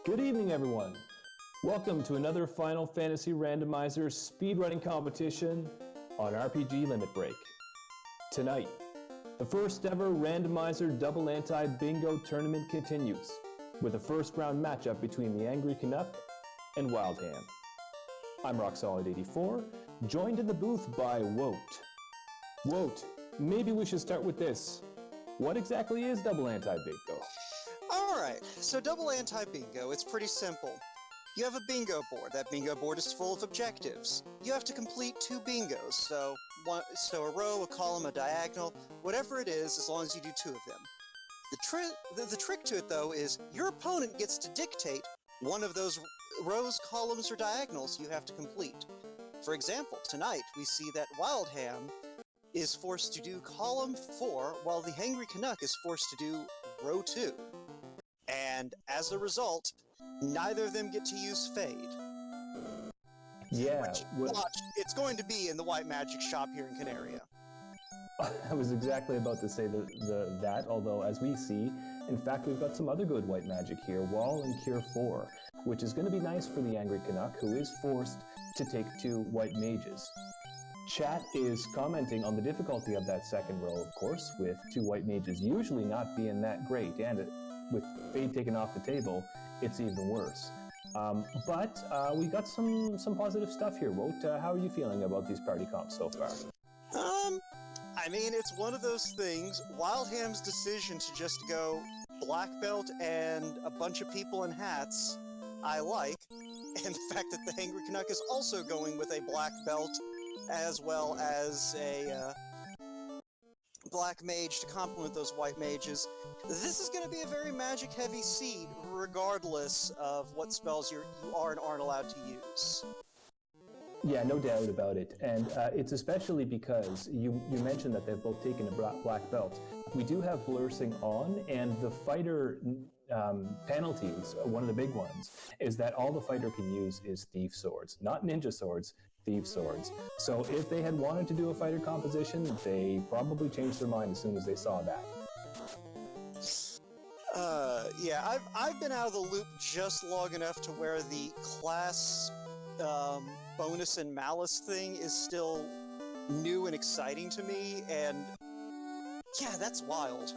Good evening, everyone. Welcome to another Final Fantasy Randomizer speedrunning competition on RPG Limit Break. Tonight, the first ever Randomizer Double Anti-Bingo tournament continues with a first round matchup between the Angry Canuck and wldham. I'm RockSolid84, joined in the booth by Woat. Woat, maybe we should start with this. What exactly is Double Anti-Bingo? Alright, so Double Anti-Bingo, it's pretty simple. You have a bingo board. That bingo board is full of objectives. You have to complete 2 bingos, so a row, a column, a diagonal, whatever it is, as long as you do 2 of them. The trick to it, though, is your opponent gets to dictate one of those rows, columns, or diagonals you have to complete. For example, tonight we see that wldham is forced to do column 4, while the Hangry Canuck is forced to do row 2. And as a result, neither of them get to use Fade. Yeah. It's going to be in the White Magic shop here in Canaria. I was exactly about to say that, although as we see, in fact, we've got some other good white magic here, Wall and Cure 4, which is going to be nice for the Angry Canuck, who is forced to take 2 white mages. Chat is commenting on the difficulty of that second row, of course, with 2 white mages usually not being that great, and with Fade taken off the table, it's even worse. But we got some positive stuff here, Wout. How are you feeling about these party comps so far? I mean, it's one of those things. wldham's decision to just go black belt and a bunch of people in hats, I like. And the fact that the Hangry Canuck is also going with a black belt as well as a black mage to complement those white mages. This is going to be a very magic-heavy seed, regardless of what spells you are and aren't allowed to use. Yeah, no doubt about it. And it's especially because you mentioned that they've both taken a black belt. We do have Blursing on, and the fighter penalties, one of the big ones, is that all the fighter can use is thief swords. Not ninja swords, thief swords. So if they had wanted to do a fighter composition, they probably changed their mind as soon as they saw that. Yeah, I've been out of the loop just long enough to where the class bonus and malice thing is still new and exciting to me, and yeah, that's wild.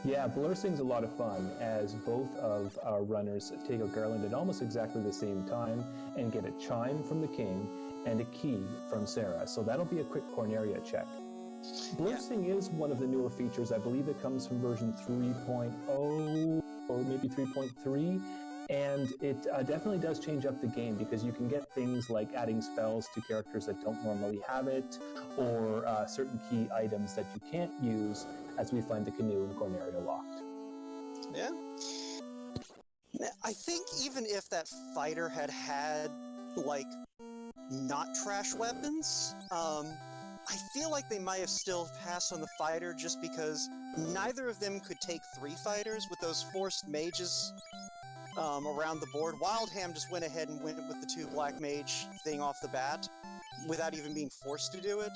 Yeah, Blursing's a lot of fun, as both of our runners take a garland at almost exactly the same time and get a chime from the king and a key from Sarah. So that'll be a quick Corneria check. Blursing is one of the newer features. I believe it comes from version 3.0 or maybe 3.3. And it definitely does change up the game, because you can get things like adding spells to characters that don't normally have it, or certain key items that you can't use, as we find the canoe in Corneria locked. Yeah. I think even if that fighter had like, not trash weapons, I feel like they might have still passed on the fighter just because neither of them could take 3 fighters with those forced mages around the board. wldham just went ahead and went with the 2 black mage thing off the bat without even being forced to do it.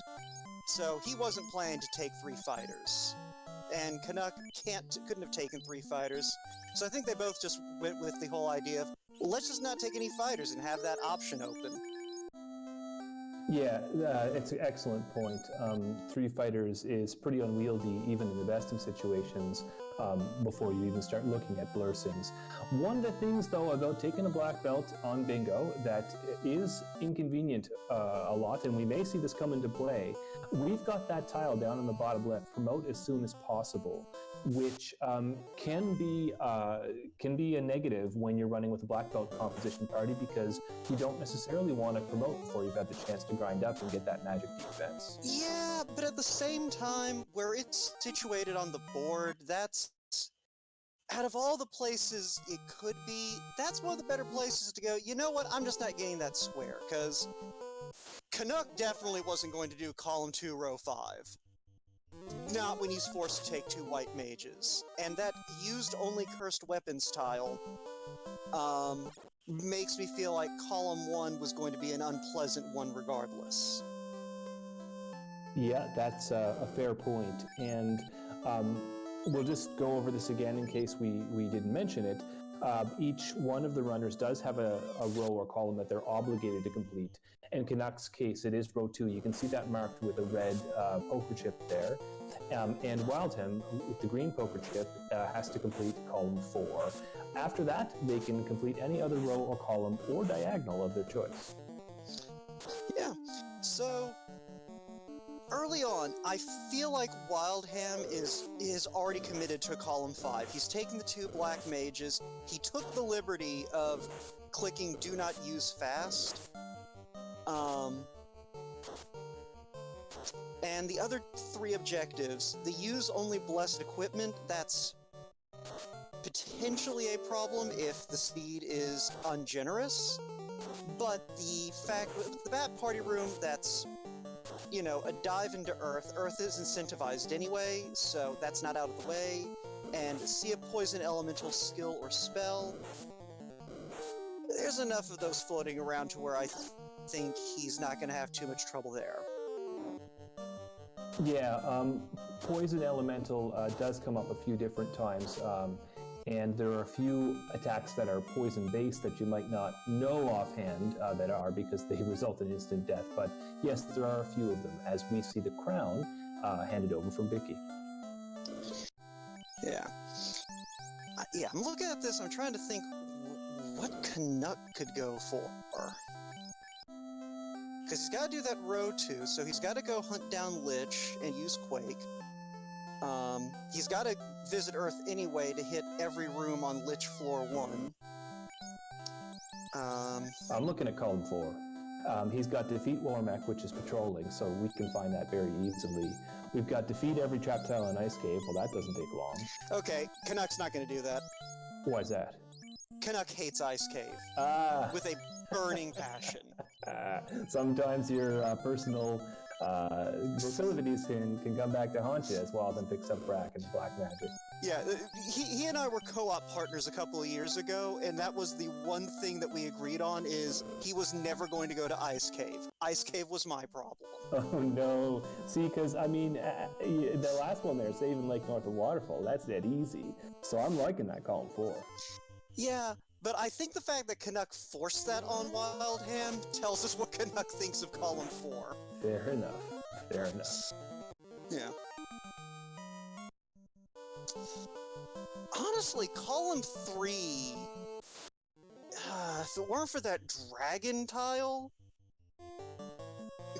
So he wasn't planning to take 3 fighters. And Canuck couldn't have taken 3 fighters. So I think they both just went with the whole idea of, let's just not take any fighters and have that option open. Yeah, it's an excellent point. 3 fighters is pretty unwieldy, even in the best of situations, before you even start looking at Blursings. One of the things, though, about taking a black belt on bingo that is inconvenient a lot, and we may see this come into play, we've got that tile down in the bottom left, promote as soon as possible, which can be a negative when you're running with a black belt composition party, because you don't necessarily want to promote before you've had the chance to grind up and get that magic defense. Yeah, but at the same time, where it's situated on the board, that's, out of all the places it could be, that's one of the better places to go, you know what, I'm just not getting that square, because Canuck definitely wasn't going to do column 2, row 5. Not when he's forced to take 2 white mages. And that used only cursed weapons tile makes me feel like column 1 was going to be an unpleasant one regardless. Yeah, that's a fair point. And we'll just go over this again in case we didn't mention it. Each one of the runners does have a row or column that they're obligated to complete. In Canuck's case, it is row 2. You can see that marked with a red poker chip there. And Wildham, with the green poker chip, has to complete column 4. After that, they can complete any other row or column or diagonal of their choice. Yeah, so early on, I feel like Wildham is already committed to column 5. He's taken the 2 black mages. He took the liberty of clicking do not use fast. And the other 3 objectives, the use only blessed equipment, that's potentially a problem if the speed is ungenerous. But the fact with the Bat Party Room, that's, you know, a dive into Earth. Earth is incentivized anyway, so that's not out of the way. And see a poison elemental skill or spell. There's enough of those floating around to where I think he's not going to have too much trouble there. Yeah, poison elemental does come up a few different times. And there are a few attacks that are poison-based that you might not know offhand that are, because they result in instant death. But yes, there are a few of them, as we see the crown handed over from Vicky. Yeah. Yeah, I'm looking at this, I'm trying to think what Canuck could go for. Because he's got to do that row 2, so he's got to go hunt down Lich and use Quake. He's got to visit Earth anyway to hit every room on Lich Floor 1. I'm looking at column 4. He's got defeat Warmech, which is patrolling, so we can find that very easily. We've got defeat every trap tile in Ice Cave. Well, that doesn't take long. Okay, Canuck's not going to do that. Why is that? Canuck hates Ice Cave. With a burning passion. Sometimes your personal proclivities can come back to haunt you as Wildham picks up Brack and Black Magic. Yeah, he and I were co-op partners a couple of years ago, and that was the one thing that we agreed on, is he was never going to go to Ice Cave. Ice Cave was my problem. Oh no. See, because I mean, the last one there, saving Lake North of Waterfall, that's dead easy. So I'm liking that column 4. Yeah, but I think the fact that Canuck forced that on Wildham tells us what Canuck thinks of column 4. Fair enough. Fair enough. Yeah. Honestly, column 3... if it weren't for that dragon tile...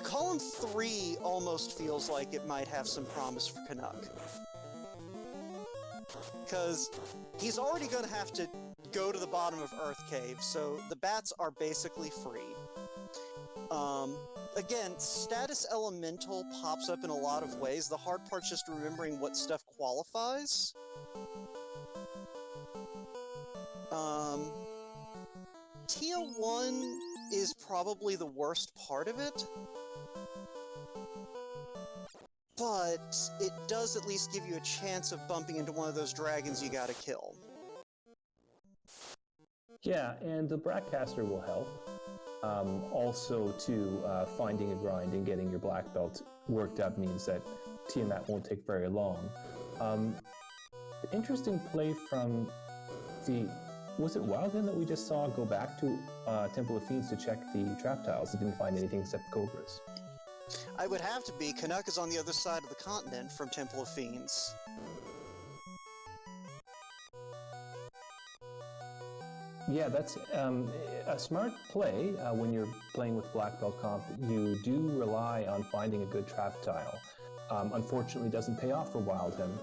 Column 3 almost feels like it might have some promise for Canuck. Because he's already going to have to go to the bottom of Earth Cave, so the bats are basically free. Again, status elemental pops up in a lot of ways. The hard part's just remembering what stuff qualifies. Tier 1 is probably the worst part of it. But it does at least give you a chance of bumping into one of those dragons you gotta kill. Yeah, and the Brackcaster will help. Also, too, finding a grind and getting your black belt worked up means that Tiamat won't take very long. Interesting play from the... Was it Wildham that we just saw go back to Temple of Fiends to check the trap tiles and didn't find anything except cobras? I would have to be. Canuck is on the other side of the continent from Temple of Fiends. Yeah, that's a smart play. When you're playing with Black Belt Comp, you do rely on finding a good trap tile. Unfortunately, doesn't pay off for Wildham,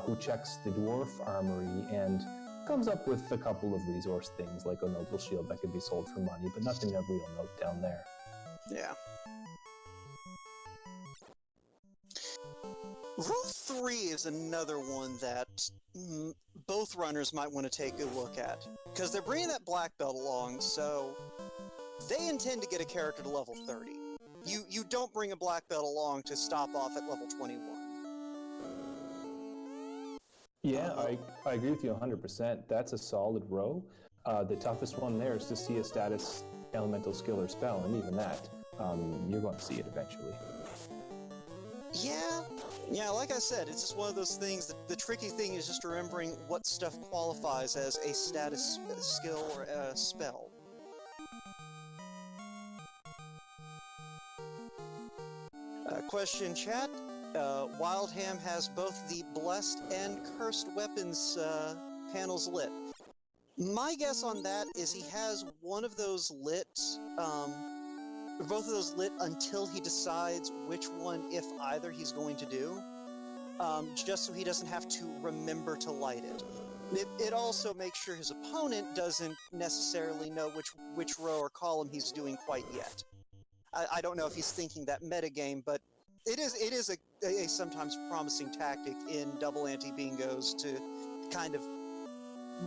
who checks the Dwarf Armory and comes up with a couple of resource things, like a Noble Shield that could be sold for money, but nothing of real note down there. Yeah. Row 3 is another one that both runners might want to take a look at, because they're bringing that black belt along, so they intend to get a character to level 30. You don't bring a black belt along to stop off at level 21. Yeah, I agree with you 100%. That's a solid row. The toughest one there is to see a status elemental skill or spell, and even that, you're going to see it eventually. Yeah, like I said, it's just one of those things. The tricky thing is just remembering what stuff qualifies as a status skill or a spell. Question chat. Wildham has both the blessed and cursed weapons panels lit. My guess on that is he has one of those lit, both of those lit until he decides which one, if either, he's going to do, just so he doesn't have to remember to light it. It also makes sure his opponent doesn't necessarily know which row or column he's doing quite yet. I don't know if he's thinking that metagame, but it is a sometimes promising tactic in double anti-bingos to kind of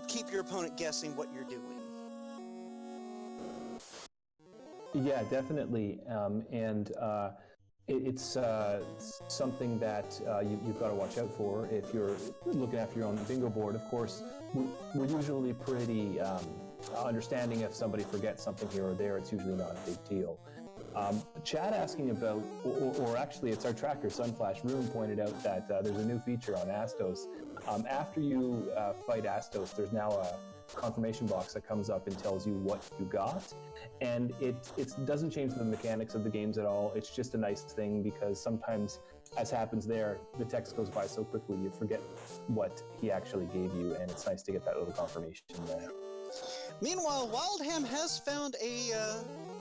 keep your opponent guessing what you're doing. Yeah, definitely, it's something that you've got to watch out for if you're looking after your own bingo board. Of course, we're usually pretty understanding if somebody forgets something here or there. It's usually not a big deal. Chad asking about, or actually it's our tracker, Sunflash Room, pointed out that there's a new feature on Astos. After you fight Astos, there's now a confirmation box that comes up and tells you what you got. And it doesn't change the mechanics of the games at all. It's just a nice thing because sometimes, as happens there, the text goes by so quickly you forget what he actually gave you, and it's nice to get that little confirmation there. Meanwhile, Wildham has found a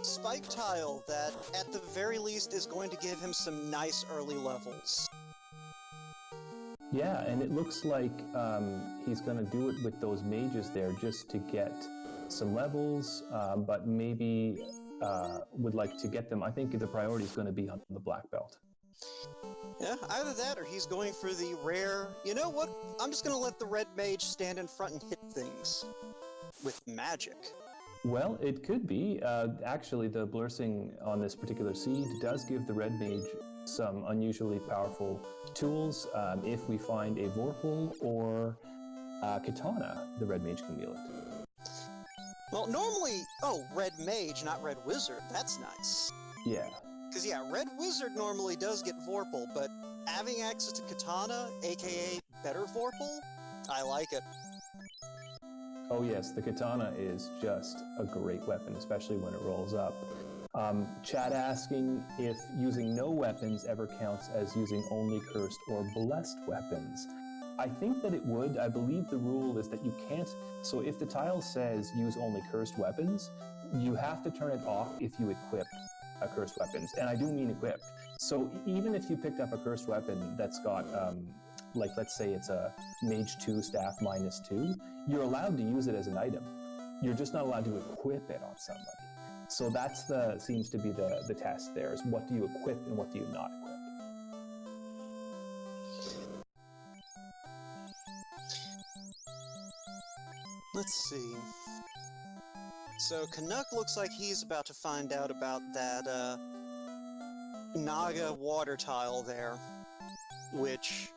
spike tile that, at the very least, is going to give him some nice early levels. Yeah, and it looks like he's going to do it with those mages there just to get some levels, but maybe would like to get them. I think the priority is going to be on the black belt. Yeah, either that or he's going for the rare, you know what, I'm just going to let the red mage stand in front and hit things with magic. Well, it could be. Actually, the Blursing on this particular seed does give the red mage some unusually powerful tools. If we find a Vorpal or Katana, the red mage can wield it. Well, normally, red mage, not red wizard. That's nice. Yeah. Because, yeah, red wizard normally does get Vorpal, but having access to Katana, aka better Vorpal, I like it. Oh yes, the Katana is just a great weapon, especially when it rolls up. Chad asking if using no weapons ever counts as using only cursed or blessed weapons. I think that it would. I believe the rule is that you can't, so if the tile says use only cursed weapons, you have to turn it off if you equip cursed weapons, and I do mean equipped. So even if you picked up a cursed weapon that's got, like let's say it's a Mage 2 staff -2, you're allowed to use it as an item. You're just not allowed to equip it on somebody. So that's seems to be the test there, is what do you equip and what do you not equip. Let's see. So Canuck looks like he's about to find out about that Naga water tile there, which...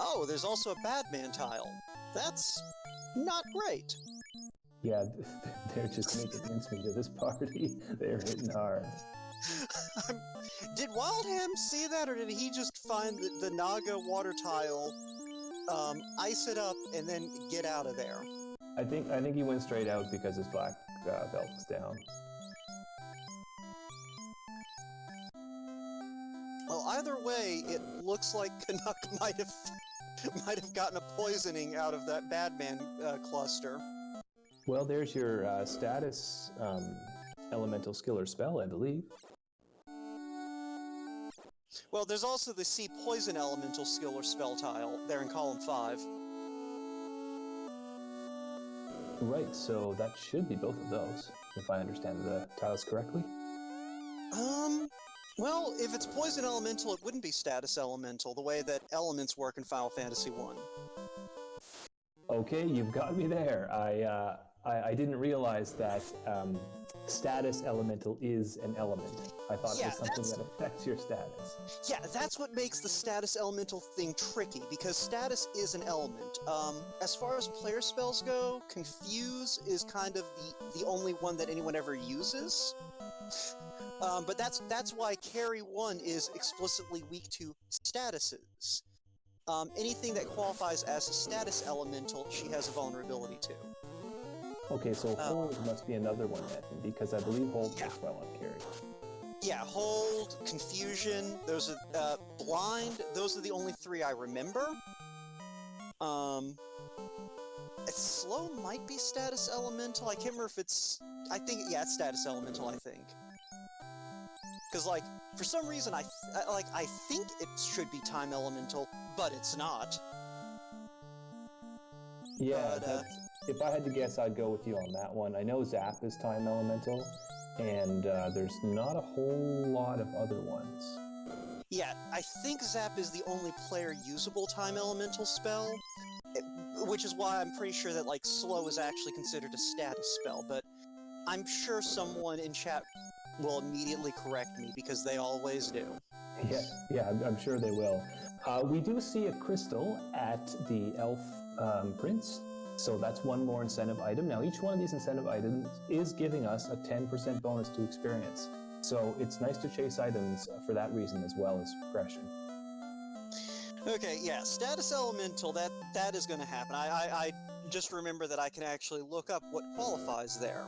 Oh, there's also a Badman tile. That's not great. Yeah, they're just making mincemeat of this party. They're hitting hard. Did Wildham see that, or did he just find the Naga water tile, ice it up, and then get out of there? I think he went straight out because his black belt was down. Well, either way, it looks like Canuck might have gotten a poisoning out of that Badman cluster. Well, there's your status elemental skill or spell, I believe. Well, there's also the Sea Poison elemental skill or spell tile there in column 5. Right, so that should be both of those, if I understand the tiles correctly. Well, if it's Poison Elemental, it wouldn't be Status Elemental, the way that elements work in Final Fantasy 1. Okay, you've got me there. I didn't realize that status elemental is an element. I thought it was something that affects your status. Yeah, that's what makes the status elemental thing tricky, because status is an element. As far as player spells go, Confuse is kind of the only one that anyone ever uses. But that's why Carry 1 is explicitly weak to statuses. Anything that qualifies as a status elemental, she has a vulnerability to. Okay, so Hold must be another one then, because I believe Hold works well on Carry. Yeah, Hold, Confusion, those are, Blind, those are the only three I remember. Slow might be status elemental, I can't remember if it's... it's status elemental, I think. Because, like, for some reason, I think it should be time elemental, but it's not. Yeah, if I had to guess, I'd go with you on that one. I know Zap is time elemental, and there's not a whole lot of other ones. Yeah, I think Zap is the only player-usable time elemental spell, which is why I'm pretty sure that, like, Slow is actually considered a status spell, but I'm sure someone in chat will immediately correct me, because they always do. Yeah, I'm sure they will. We do see a crystal at the Elf Prince, so that's one more incentive item. Now, each one of these incentive items is giving us a 10% bonus to experience, so it's nice to chase items for that reason as well as progression. Okay, yeah, status elemental, that is going to happen. I just remember that I can actually look up what qualifies there.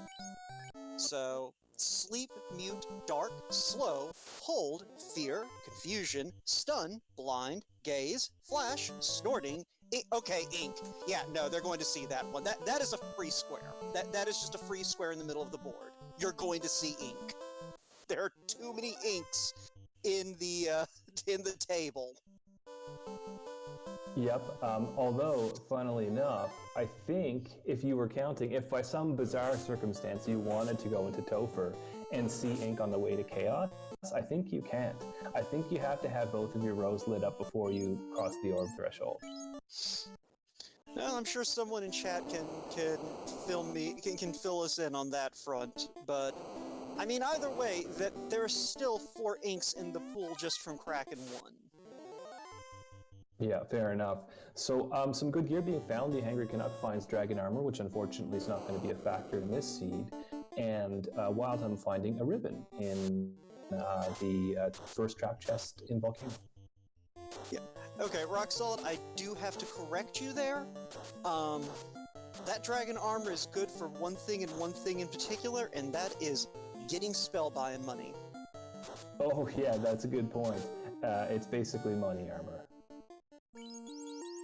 So, Sleep, Mute, Dark, Slow, Hold, Fear, Confusion, Stun, Blind, Gaze, Flash, Snorting, Ink. Yeah, no, they're going to see that one. That is a free square. That is just a free square in the middle of the board. You're going to see Ink. There are too many inks in the table. Yep, although, funnily enough, I think if you were counting, if by some bizarre circumstance you wanted to go into Topher and see ink on the way to Chaos, I think you can't. I think you have to have both of your rows lit up before you cross the orb threshold. Well, I'm sure someone in chat can fill us in on that front, but I mean, either way, that there are still 4 inks in the pool just from Kraken 1. Yeah, fair enough. So, some good gear being found. The Hangry Canuck finds Dragon Armor, which unfortunately is not going to be a factor in this seed, and Wildham finding a ribbon in the first trap chest in Volcano. Yeah. Okay, Rock Solid, I do have to correct you there. That Dragon Armor is good for one thing and one thing in particular, and that is getting Spellbind money. Oh yeah, that's a good point. It's basically money armor.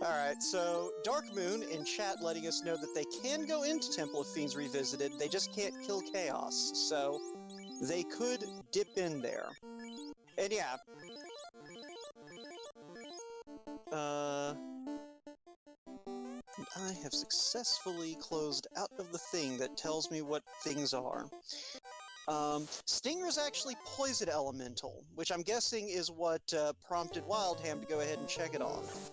Alright, so Dark Moon in chat letting us know that they can go into Temple of Fiends Revisited, they just can't kill Chaos, so they could dip in there. And yeah. I have successfully closed out of the thing that tells me what things are. Stinger's actually Poison Elemental, which I'm guessing is what prompted Wildham to go ahead and check it off.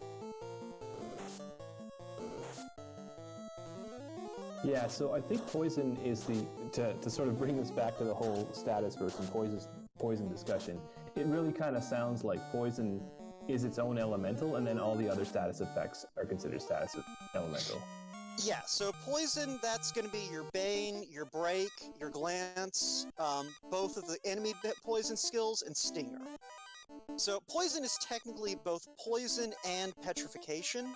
Yeah, so I think Poison is to sort of bring this back to the whole status versus poison discussion, it really kind of sounds like Poison is its own elemental, and then all the other status effects are considered status elemental. Yeah, so Poison, that's going to be your Bane, your Break, your Glance, both of the enemy Poison skills, and Stinger. So Poison is technically both Poison and Petrification.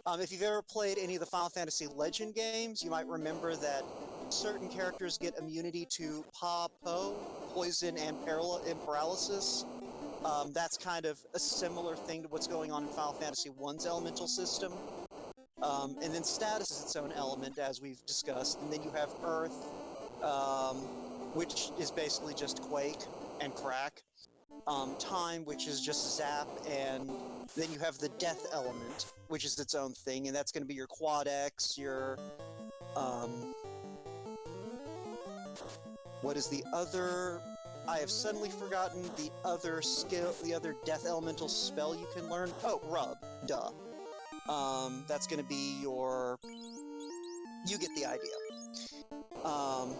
If you've ever played any of the Final Fantasy Legend games, you might remember that certain characters get immunity to Po, Poison, and Paralysis. That's kind of a similar thing to what's going on in Final Fantasy I's elemental system. And then Status is its own element, as we've discussed. And then you have Earth, which is basically just Quake and Crack. Time, which is just Zap, and then you have the Death element, which is its own thing, and that's going to be your Quad X, your, what is the other... I have suddenly forgotten the other skill, the other Death elemental spell you can learn. Oh, Rub. Duh. That's going to be your... You get the idea. Um,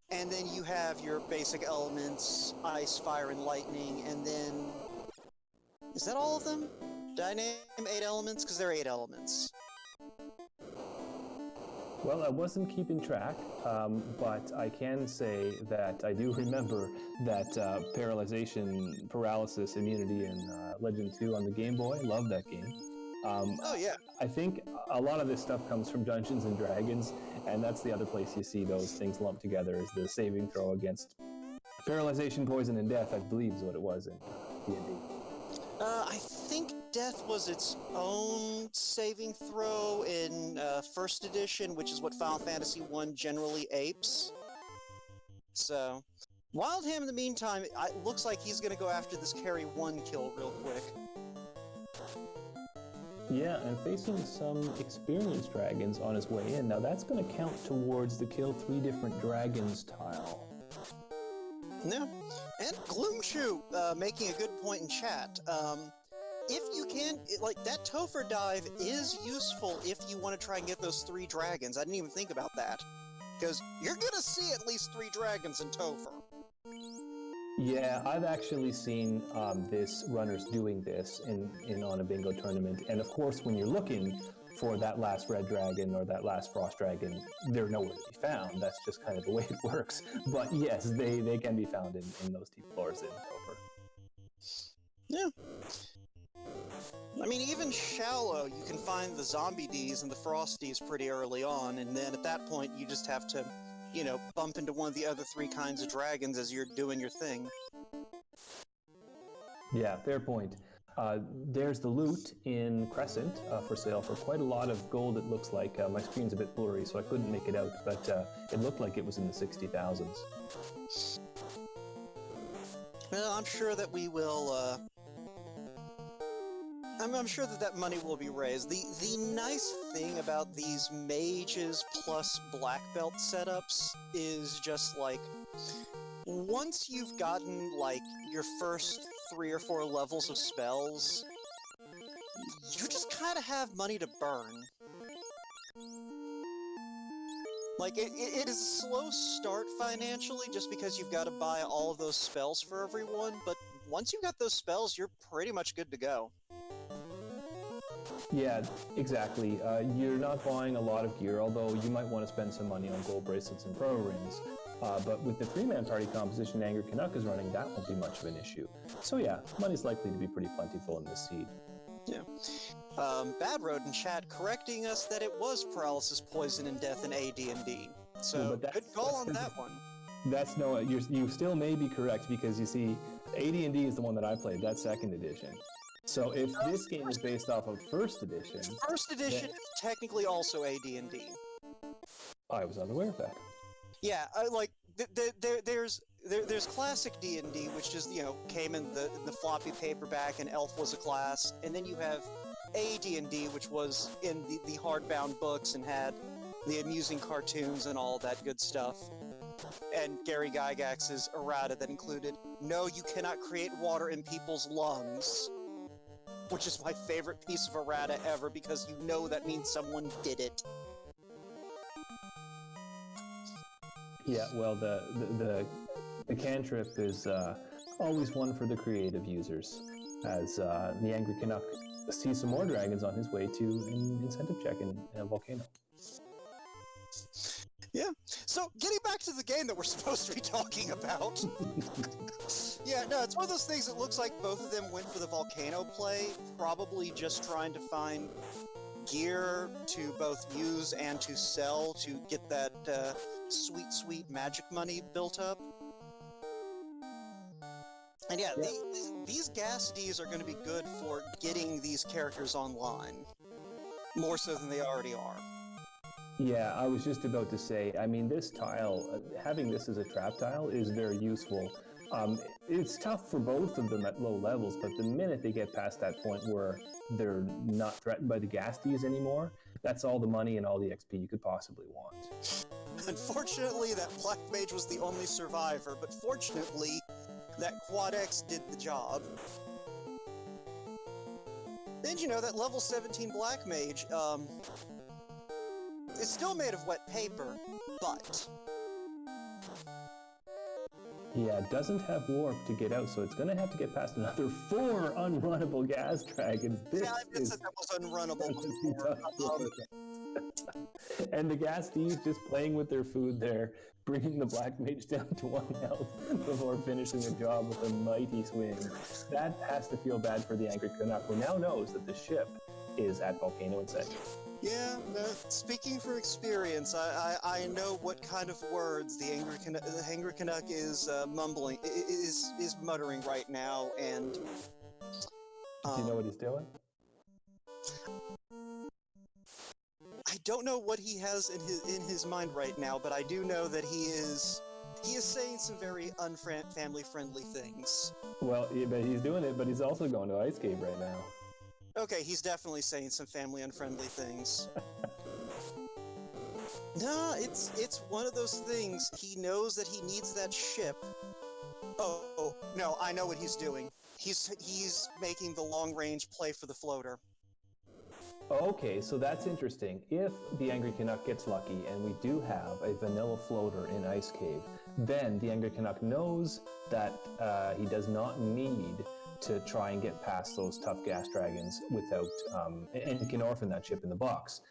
and then you have your basic elements, ice, fire, and lightning, and then... Is that all of them? Did I name 8 elements? Because there are 8 elements. Well, I wasn't keeping track, but I can say that I do remember that paralysis, immunity, and Legend 2 on the Game Boy. Love that game. Oh, yeah. I think a lot of this stuff comes from Dungeons and Dragons, and that's the other place you see those things lumped together, is the saving throw against paralyzation, poison, and death, I believe is what it was in D&D. I think death was its own saving throw in first edition, which is what Final Fantasy 1 generally apes. So, Wildham, in the meantime, it looks like he's going to go after this carry 1 kill real quick. Yeah, and facing some experienced dragons on his way in. Now that's going to count towards the kill 3 different dragons tile. Yeah, and Gloomshoe making a good point in chat. If you can, like, that Topher dive is useful if you want to try and get those 3 dragons. I didn't even think about that. Because you're going to see at least 3 dragons in Topher. Yeah, I've actually seen this runners doing this in on a bingo tournament. And of course, when you're looking for that last red dragon or that last frost dragon, they're nowhere to be found. That's just kind of the way it works. But yes, they can be found in those deep floors in Topher. Yeah. I mean, even shallow, you can find the zombie Ds and the frosties pretty early on, and then at that point, you just have to, you know, bump into one of the other 3 kinds of dragons as you're doing your thing. Yeah, fair point. There's the loot in Crescent for sale for quite a lot of gold, it looks like. My screen's a bit blurry, so I couldn't make it out, but it looked like it was in the 60,000s. Well, I'm sure that we will, I'm sure that money will be raised. The nice thing about these mages plus black belt setups is just, like, once you've gotten, like, your first 3 or 4 levels of spells, you just kind of have money to burn. Like, it is a slow start financially just because you've got to buy all of those spells for everyone, but once you've got those spells, you're pretty much good to go. Yeah, exactly. You're not buying a lot of gear, although you might want to spend some money on gold bracelets and pro rings. But with the 3-man party composition Angry Canuck is running, that won't be much of an issue. So yeah, money's likely to be pretty plentiful in this seed. Yeah. Bad Road in chat correcting us that it was paralysis, poison, and death in AD&D. So, good call on that one. That's no, you still may be correct, because you see, AD&D is the one that I played, that's 2nd edition. So if this game is based off of 1st edition... First edition is technically also AD&D. I was unaware of that. Yeah, there's classic D&D, which just, you know, came in the floppy paperback and Elf was a class, and then you have AD&D, which was in the hardbound books and had the amusing cartoons and all that good stuff. And Gary Gygax's errata that included, no, you cannot create water in people's lungs. Which is my favorite piece of errata ever, because you know that means someone did it. Yeah, well, the cantrip is always one for the creative users, as the Angry Canuck sees some more dragons on his way to an incentive check in a volcano. Yeah, so getting back to the game that we're supposed to be talking about. Yeah, no, it's one of those things that looks like both of them went for the volcano play, probably just trying to find gear to both use and to sell to get that sweet, sweet magic money built up. And yeah, these gas Ds are going to be good for getting these characters online, more so than they already are. Yeah, I was just about to say, I mean, this tile, having this as a trap tile is very useful. It's tough for both of them at low levels, but the minute they get past that point where they're not threatened by the gas Ds anymore, that's all the money and all the XP you could possibly want. Unfortunately, that Black Mage was the only survivor, but fortunately, that Quad X did the job. And you know, that level 17 Black Mage, it's still made of wet paper, but... Yeah, it doesn't have warp to get out, so it's going to have to get past another 4 unrunnable gas dragons. This yeah, I guess that was unrunnable before. And the Gasties just playing with their food there, bringing the Black Mage down to 1 health before finishing the job with a mighty swing. That has to feel bad for the Angry Canuck, who now knows that the ship is at Volcano Inside. Yeah, speaking from experience, I know what kind of words the Angry Canuck is mumbling, is muttering right now, and... Do you know what he's doing? I don't know what he has in his mind right now, but I do know that he is saying some very family-friendly things. Well, but he's doing it, but he's also going to Ice Cave right now. Okay, he's definitely saying some family-unfriendly things. No, it's one of those things. He knows that he needs that ship. Oh, no, I know what he's doing. He's making the long-range play for the floater. Okay, so that's interesting. If the Angry Canuck gets lucky and we do have a vanilla floater in Ice Cave, then the Angry Canuck knows that he does not need to try and get past those tough gas dragons without, and he can orphan that ship in the box.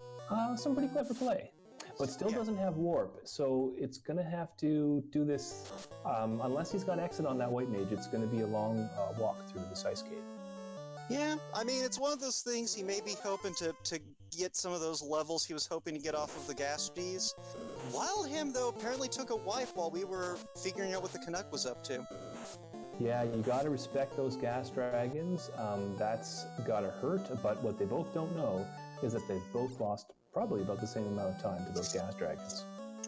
Some pretty clever play. But still doesn't have warp, so it's going to have to do this, unless he's got exit on that white mage, it's going to be a long walk through this Ice Cave. Yeah, I mean, it's one of those things he may be hoping to get some of those levels he was hoping to get off of the Gasties. Wildham, though, apparently took a wipe while we were figuring out what the Canuck was up to. Yeah, you gotta respect those gas dragons. That's gotta hurt, but what they both don't know is that they've both lost probably about the same amount of time to those gas dragons.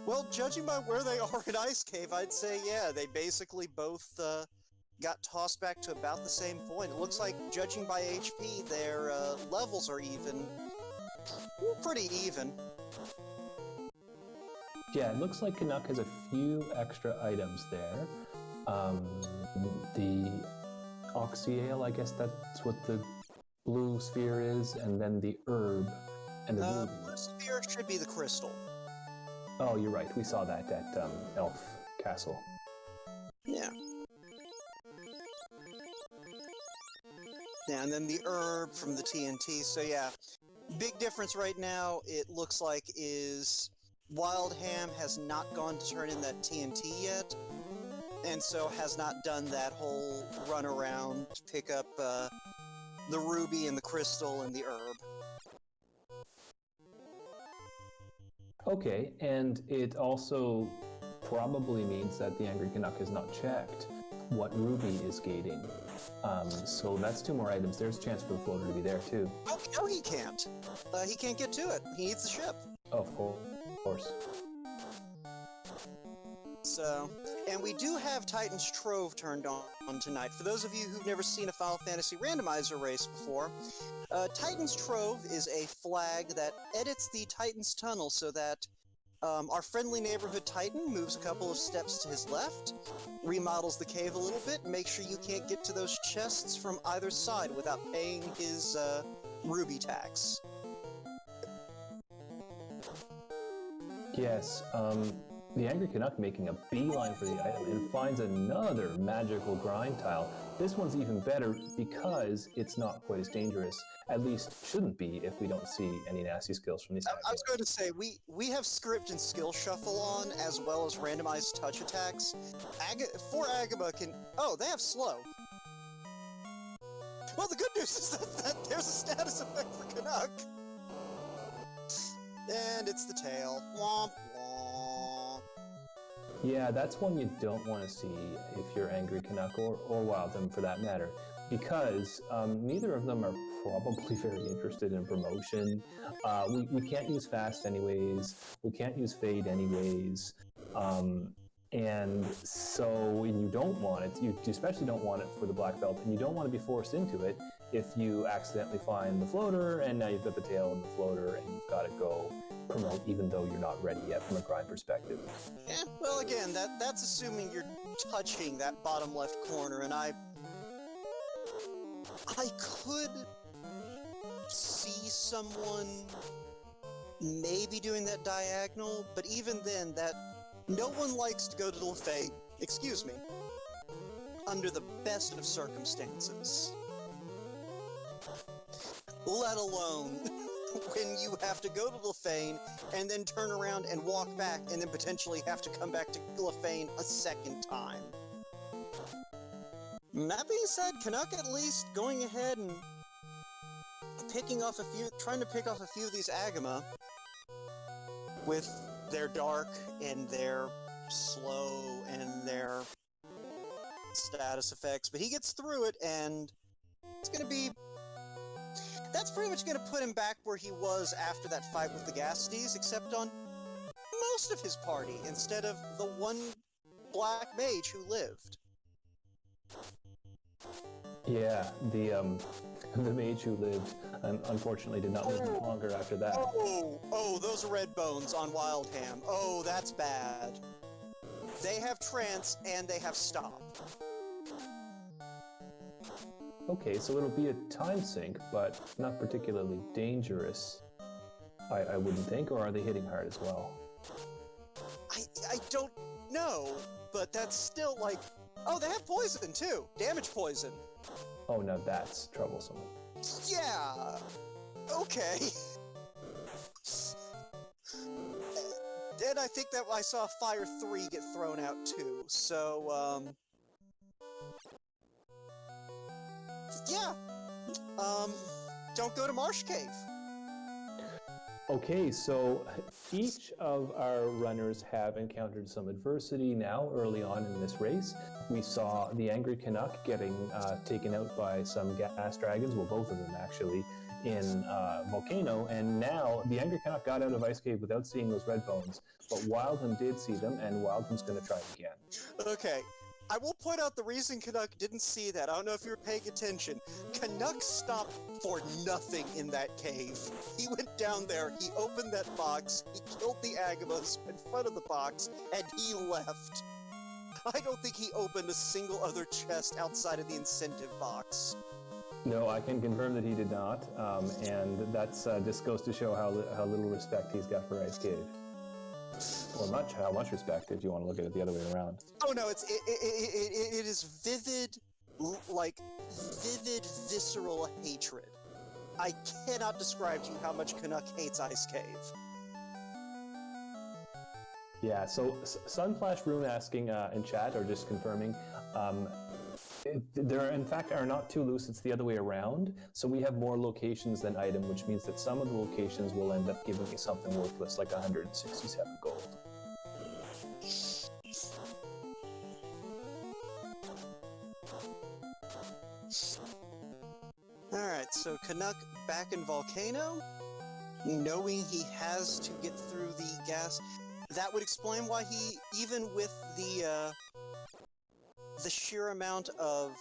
Well, judging by where they are in Ice Cave, I'd say, yeah, they basically both got tossed back to about the same point. It looks like, judging by HP, their levels are even. Pretty even. Yeah, it looks like Canuck has a few extra items there. The Oxyale, I guess that's what the blue sphere is, and then the herb and the blue sphere should be the crystal. Oh, you're right. We saw that at Elf Castle. Yeah. Yeah, and then the herb from the TNT. So yeah, big difference right now, it looks like, is Wildham has not gone to turn in that TNT yet, and so has not done that whole run around to pick up the ruby and the crystal and the herb. Okay, and it also probably means that the Angry Canuck has not checked what ruby is gating. So that's 2 more items. There's a chance for the floater to be there too. Oh, no, he can't. He can't get to it. He needs the ship. Oh, of course. So, and we do have Titan's Trove turned on tonight. For those of you who've never seen a Final Fantasy Randomizer race before, Titan's Trove is a flag that edits the Titan's Tunnel so that our friendly neighborhood Titan moves a couple of steps to his left, remodels the cave a little bit, makes sure you can't get to those chests from either side without paying his ruby tax. Yes, the Angry Canuck making a beeline for the item and finds another magical grind tile. This one's even better because it's not quite as dangerous. At least shouldn't be if we don't see any nasty skills from these items. I was going to say, we have script and skill shuffle on, as well as randomized touch attacks. For Agaba can... Oh, they have slow. Well, the good news is that there's a status effect for Canuck. And it's the tail. Womp womp. Yeah, that's one you don't want to see if you're Angry Canuck or Wildham for that matter, because neither of them are probably very interested in promotion. We can't use fast anyways. We can't use fade anyways. And so you don't want it. You especially don't want it for the black belt, and you don't want to be forced into it if you accidentally find the floater, and now you've got the tail and the floater, and you've got to go promote even though you're not ready yet from a grind perspective. Yeah, well, again, that's assuming you're touching that bottom left corner, and I could see someone maybe doing that diagonal, but even then, that no one likes to go to Lefay, excuse me, under the best of circumstances. Let alone when you have to go to Lefane and then turn around and walk back and then potentially have to come back to Lefane a second time. That being said, Canuck at least going ahead and trying to pick off a few of these Agama with their dark and their slow and their status effects, but he gets through it, and that's pretty much going to put him back where he was after that fight with the Gasties, except on most of his party, instead of the one black mage who lived. Yeah, the mage who lived, unfortunately, did not live much longer after that. Oh, those red bones on wldham. Oh, that's bad. They have trance, and they have stop. Okay, so it'll be a time sink, but not particularly dangerous, I wouldn't think, or are they hitting hard as well? I don't know, but that's still like... Oh, they have poison, too! Damage poison! Oh, now that's troublesome. Yeah! Okay. And I think that I saw Fire 3 get thrown out, too, so, yeah. Don't go to Marsh Cave. Okay, so each of our runners have encountered some adversity now early on in this race. We saw the Angry Canuck getting taken out by some gas dragons, well, both of them actually, in Volcano, and now the Angry Canuck got out of Ice Cave without seeing those red bones, but wldham did see them, and wldham's going to try it again. Okay. I will point out the reason Canuck didn't see that. I don't know if you were paying attention. Canuck stopped for nothing in that cave. He went down there, he opened that box, he killed the Agamas in front of the box, and he left. I don't think he opened a single other chest outside of the incentive box. No, I can confirm that he did not, and that's just goes to show how little respect he's got for Ice Cave. Or how much respect, if you want to look at it the other way around. Oh no, it is vivid, vivid, visceral hatred. I cannot describe to you how much Canuck hates Ice Cave. Yeah, so Sunflash Rune asking in chat, or just confirming, there in fact are not two loose, it's the other way around. So we have more locations than item, which means that some of the locations will end up giving you something worthless, like 167 gold. Alright, so Canuck back in Volcano, knowing he has to get through the gas. That would explain why he, even with the sheer amount of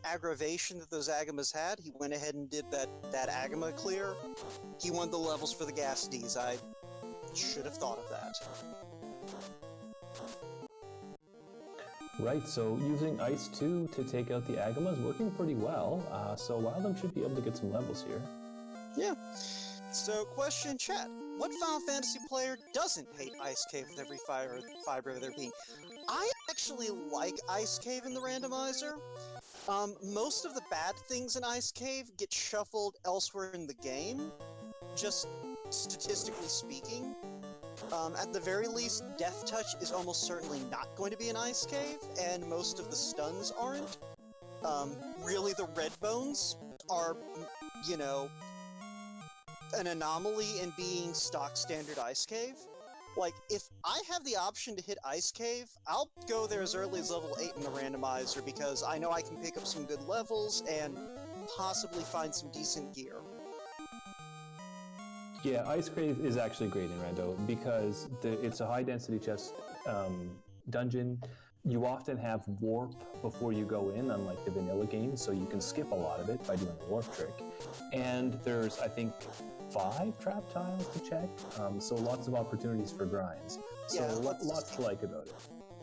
aggravation that those Agamas had, he went ahead and did that Agama clear. He won the levels for the gas Ds. I should have thought of that. Right, so using Ice 2 to take out the Agama is working pretty well, so wldham should be able to get some levels here. Yeah. So, question chat. What Final Fantasy player doesn't hate Ice Cave with every fiber of their being? I actually like Ice Cave in the randomizer. Most of the bad things in Ice Cave get shuffled elsewhere in the game, just statistically speaking. At the very least, Death Touch is almost certainly not going to be an Ice Cave, and most of the stuns aren't. Really, the Red Bones are, you know, an anomaly in being stock standard Ice Cave. Like, if I have the option to hit Ice Cave, I'll go there as early as level 8 in the randomizer, because I know I can pick up some good levels and possibly find some decent gear. Yeah, Ice Cave is actually great in Rando because it's a high-density chest dungeon. You often have warp before you go in, unlike the vanilla game, so you can skip a lot of it by doing the warp trick. And there's, I think, 5 trap tiles to check, so lots of opportunities for grinds. So Yeah, lots to like about it.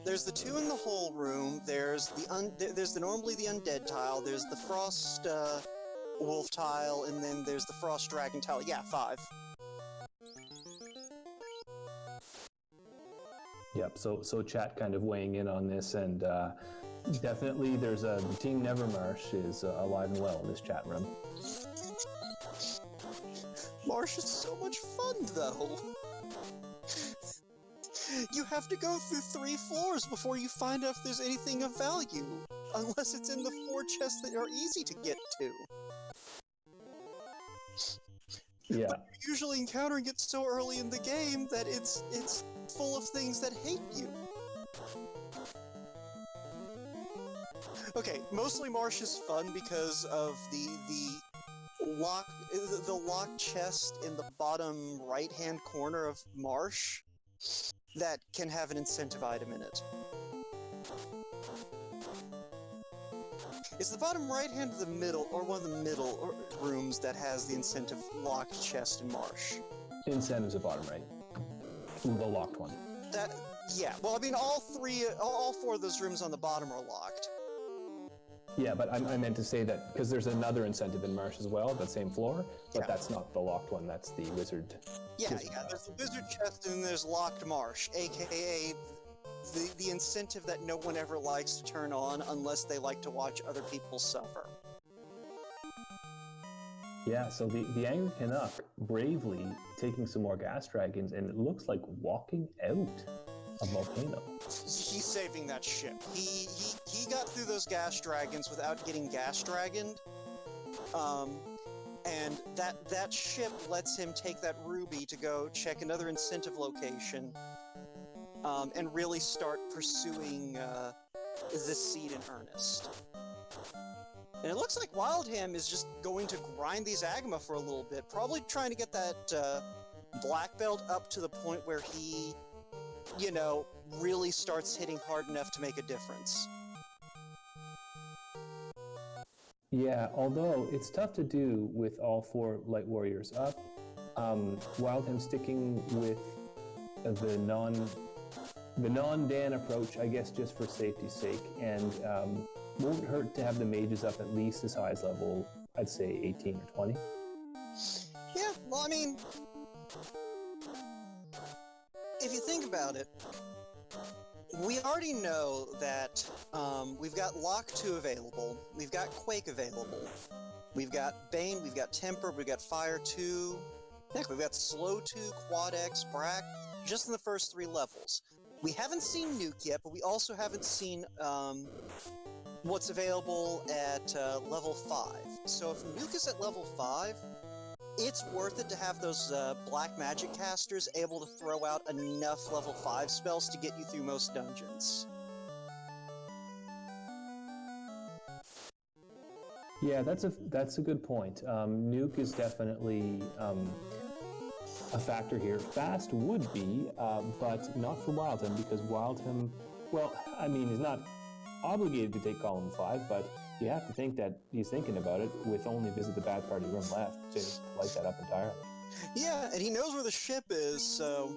There's the 2 in the whole room, there's normally the undead tile, there's the frost wolf tile, and then there's the frost dragon tile. Yeah, 5. Yep. So chat kind of weighing in on this, and definitely there's the team Nevermarsh is alive and well in this chat room. Marsh is so much fun, though. You have to go through 3 floors before you find out if there's anything of value, unless it's in the 4 chests that are easy to get to. Yeah. But you're usually encountering it so early in the game that it's full of things that hate you. Okay, mostly Marsh is fun because of the locked chest in the bottom right-hand corner of Marsh that can have an incentive item in it. Is the bottom right-hand of the middle, or one of the middle rooms that has the incentive locked chest in Marsh? Incentive's the bottom right. The locked one. Yeah. Well, I mean, all 4 of those rooms on the bottom are locked. Yeah, but I meant to say that because there's another incentive in Marsh as well, that same floor, but that's not the locked one, that's the wizard. Yeah, there's the wizard chest and then there's locked Marsh, aka the incentive that no one ever likes to turn on unless they like to watch other people suffer. Yeah, so the Angry Canuck bravely taking some more gas dragons, and it looks like walking out a volcano. He's saving that ship. He got through those gas dragons without getting gas dragoned. And that ship lets him take that ruby to go check another incentive location, and really start pursuing this seed in earnest. And it looks like Wildham is just going to grind these Agma for a little bit, probably trying to get that black belt up to the point where he, really starts hitting hard enough to make a difference. Yeah, although it's tough to do with all 4 light warriors up. Wildham sticking with the non-Dan approach, I guess, just for safety's sake, and won't hurt to have the mages up at least as high as level, I'd say 18 or 20. Yeah, well, I mean, if you think about it, we already know that we've got Lock 2 available, we've got Quake available, we've got Bane, we've got Temper, we've got Fire 2, heck, we've got Slow 2, Quad X, Brack, just in the first 3 levels. We haven't seen Nuke yet, but we also haven't seen what's available at level 5. So if Nuke is at level 5, it's worth it to have those black magic casters able to throw out enough level 5 spells to get you through most dungeons. Yeah, that's a good point. Nuke is definitely a factor here. Fast would be, but not for Wildham, because Wildham, well, I mean, he's not obligated to take column 5, but you have to think that he's thinking about it with only Visit the Bad Party room left to light that up entirely. Yeah, and he knows where the ship is, so...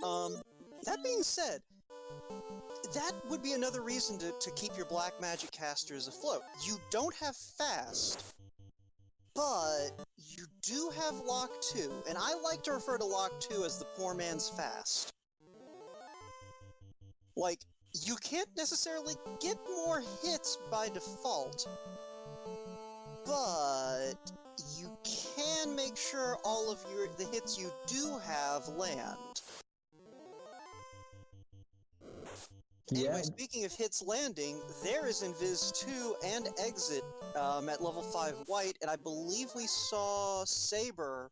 that being said, that would be another reason to keep your black magic casters afloat. You don't have Fast, but you do have Lock 2, and I like to refer to Lock 2 as the poor man's Fast. Like, you can't necessarily get more hits by default, but you can make sure all of the hits you do have land. Yeah. Anyway, speaking of hits landing, there is Invis 2 and Exit at level 5 white, and I believe we saw Saber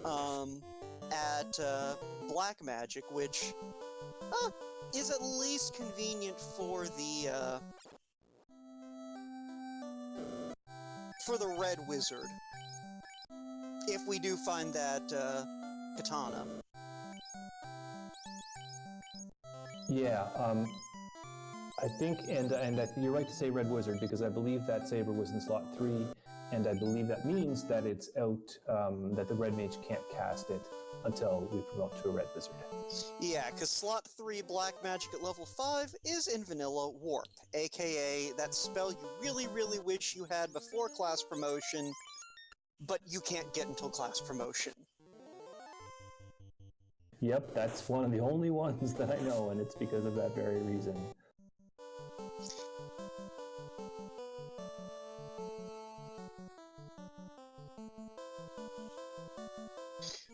at black magic, which is at least convenient for the red wizard, if we do find that katana. Yeah, I think, and you're right to say red wizard, because I believe that Saber was in slot 3, and I believe that means that it's out, that the red mage can't cast it until we promote to a red wizard. Yeah, because slot 3 black magic at level 5 is in vanilla warp, aka that spell you really, really wish you had before class promotion, but you can't get until class promotion. Yep, that's one of the only ones that I know, and it's because of that very reason.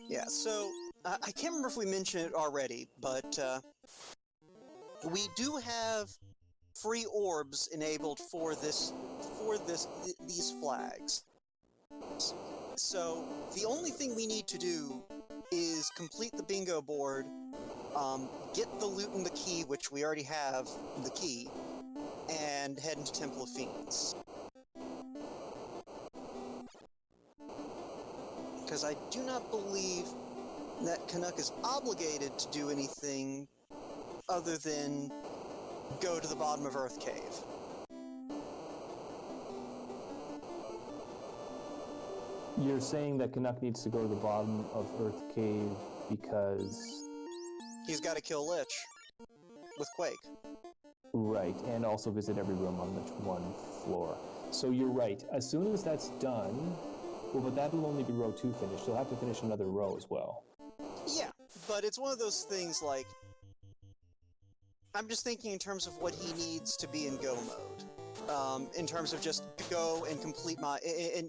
Yeah, so I can't remember if we mentioned it already, but we do have free orbs enabled for these flags. So the only thing we need to do is complete the bingo board, get the loot and the key, which we already have the key, and head into Temple of Fiends. Because I do not believe that Canuck is obligated to do anything other than go to the bottom of Earth Cave. You're saying that Canuck needs to go to the bottom of Earth Cave because... He's got to kill Lich with Quake. Right, and also visit every room on Lich 1 floor. So you're right. As soon as that's done... Well, but that'll only be row 2 finished. You'll have to finish another row as well. Yeah, but it's one of those things like... I'm just thinking in terms of what he needs to be in go mode. In terms of just go and complete my...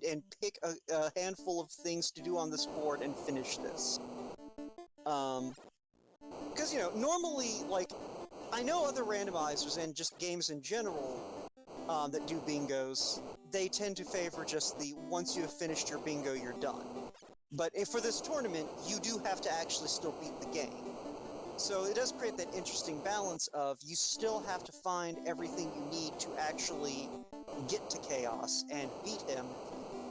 and pick a handful of things to do on this board and finish this. Because, you know, normally, like, I know other randomizers and just games in general that do bingos, they tend to favor just the once you have finished your bingo, you're done. But if for this tournament, you do have to actually still beat the game. So it does create that interesting balance of you still have to find everything you need to actually get to Chaos and beat him,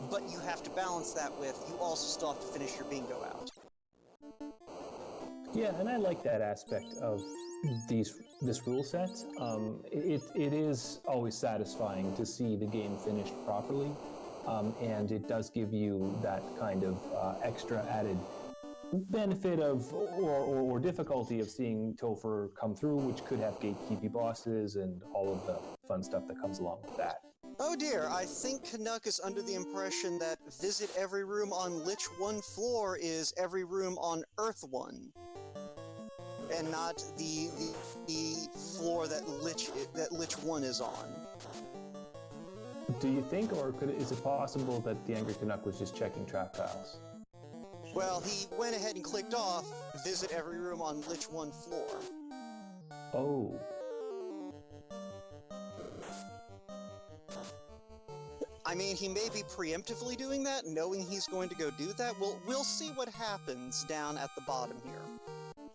but you have to balance that with you also still have to finish your bingo out. Yeah, and I like that aspect of this rule set. It is always satisfying to see the game finished properly, and it does give you that kind of extra added benefit of or difficulty of seeing Topher come through, which could have gatekeepy bosses and all of the fun stuff that comes along with that. Oh dear, I think Canuck is under the impression that visit every room on Lich 1 floor is every room on Earth 1. And not the floor that Lich 1 is on. Do you think, or is it possible that the Angry Canuck was just checking trap tiles? Well, he went ahead and clicked off, visit every room on Lich 1 floor. Oh. I mean, he may be preemptively doing that, knowing he's going to go do that. We'll see what happens down at the bottom here.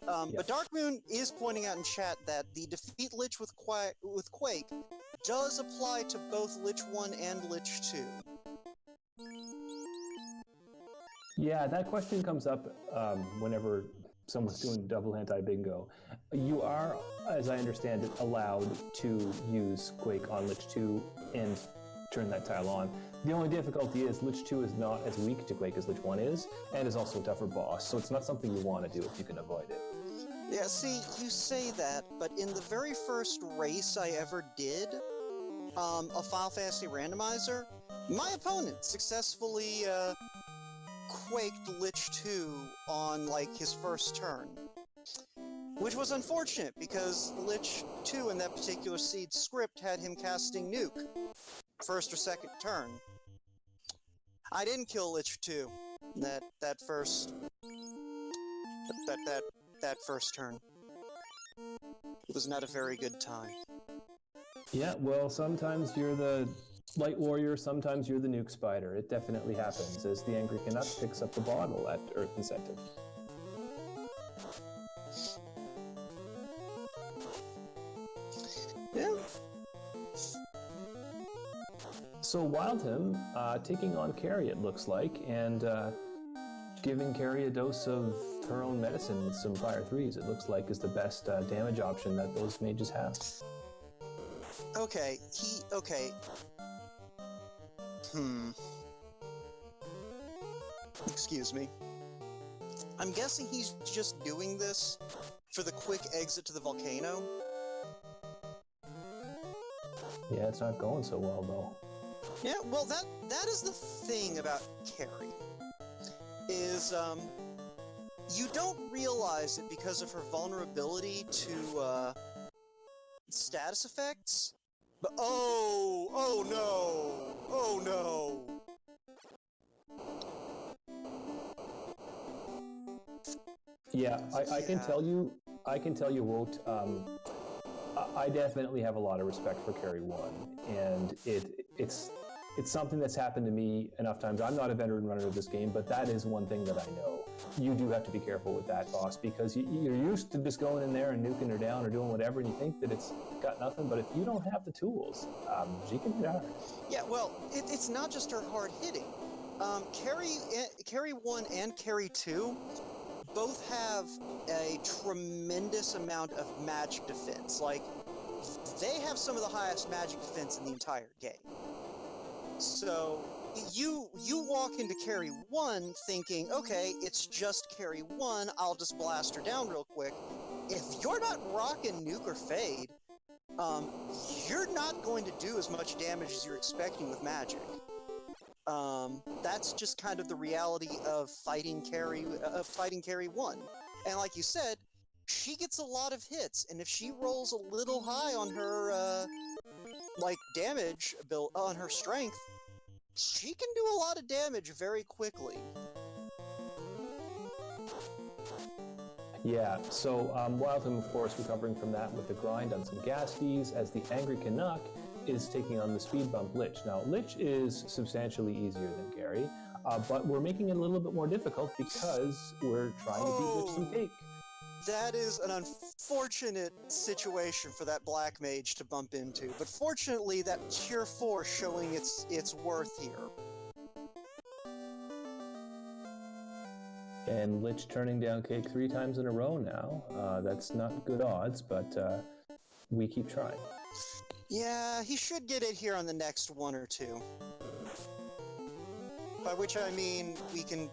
But Darkmoon is pointing out in chat that the defeat Lich with Quake does apply to both Lich 1 and Lich 2. Yeah, that question comes up whenever someone's doing double anti-bingo. You are, as I understand it, allowed to use Quake on Lich 2 and turn that tile on. The only difficulty is Lich 2 is not as weak to Quake as Lich 1 is, and is also a tougher boss, so it's not something you want to do if you can avoid it. Yeah, see, you say that, but in the very first race I ever did, a Final Fantasy Randomizer, my opponent successfully quaked Lich 2 on, like, his first turn. Which was unfortunate, because Lich 2 in that particular seed script had him casting Nuke, first or second turn. I didn't kill Lich 2 that first turn. It was not a very good time. Yeah, well, sometimes you're the Light Warrior, sometimes you're the Nuke Spider. It definitely happens as the Angry Canuck picks up the bottle at Earth Incentive. Yeah. So wldham taking on Carrie, it looks like, and giving Carrie a dose of her own medicine with some Fire 3s, it looks like, is the best damage option that those mages have. Okay, Excuse me. I'm guessing he's just doing this for the quick exit to the volcano. Yeah, it's not going so well, though. Yeah, well, that is the thing about Carrie, is, You don't realize it because of her vulnerability to status effects. But oh no. Yeah, I can tell you, Wot, I definitely have a lot of respect for Carry One, and it's something that's happened to me enough times. I'm not a veteran runner of this game, but that is one thing that I know. You do have to be careful with that boss, because you're used to just going in there and nuking her down or doing whatever, and you think that it's got nothing, but if you don't have the tools, she can hit hard. Yeah, well, it's not just her hard hitting. Carry 1 and Carry 2 both have a tremendous amount of magic defense. Like, they have some of the highest magic defense in the entire game. So you walk into Carry 1 thinking, okay, it's just Carry 1, I'll just blast her down real quick. If you're not rocking Nuke or Fade, you're not going to do as much damage as you're expecting with magic. That's just kind of the reality of fighting Carry 1. And like you said, she gets a lot of hits, and if she rolls a little high on her damage on her strength, she can do a lot of damage very quickly. Yeah, so wldham, of course, recovering from that with the grind on some Gasties, as the Angry Canuck is taking on the speed bump Lich. Now, Lich is substantially easier than Gary, but we're making it a little bit more difficult because we're trying to beat Lich some cake. That is an unfortunate situation for that Black Mage to bump into, but fortunately that Tier 4 showing its worth here. And Lich turning down cake 3 times in a row now. That's not good odds, but we keep trying. Yeah, he should get it here on the next 1 or 2. By which I mean we can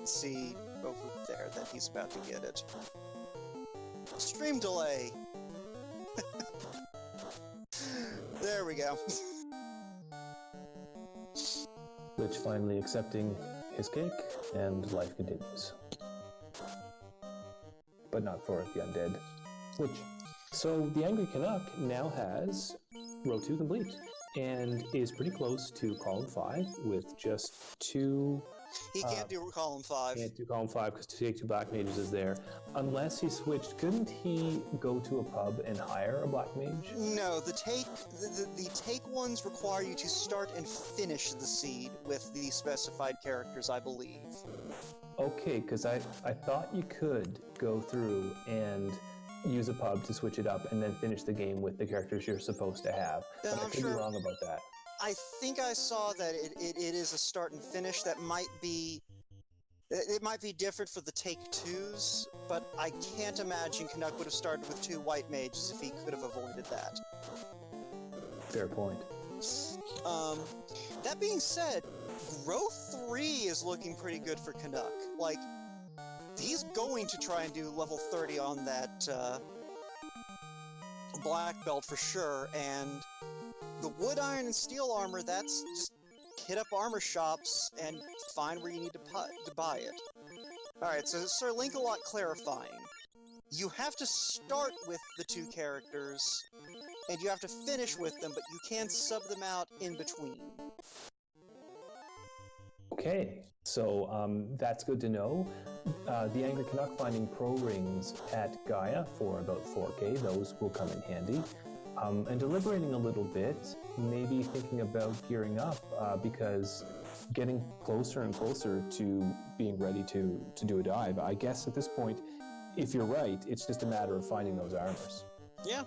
see over there that he's about to get it. Stream delay. There we go. Lich finally accepting his cake, and life continues. But not for the undead. Lich. So the Angry Canuck now has row 2 complete, and is pretty close to column 5 with just 2... He can't do column 5. Can't do column 5 because to take 2 Black Mages is there. Unless he switched, couldn't he go to a pub and hire a Black Mage? No, the take ones require you to start and finish the seed with the specified characters, I believe. Okay, because I thought you could go through and use a pub to switch it up and then finish the game with the characters you're supposed to have. But I could be wrong about that. I think I saw that it is a start and finish. That might be... It might be different for the take 2s, but I can't imagine Canuck would have started with 2 white mages if he could have avoided that. Fair point. That being said, row 3 is looking pretty good for Canuck. Like, he's going to try and do level 30 on that black belt for sure, and the wood, iron, and steel armor, that's just hit up armor shops and find where you need to buy it. Alright, so Sir Link-a-Lot clarifying. You have to start with the 2 characters, and you have to finish with them, but you can sub them out in between. Okay, so that's good to know. The Angry Canuck finding pro rings at Gaia for about 4K, those will come in handy. And deliberating a little bit, maybe thinking about gearing up, because getting closer and closer to being ready to do a dive. I guess at this point, if you're right, it's just a matter of finding those armors. Yeah.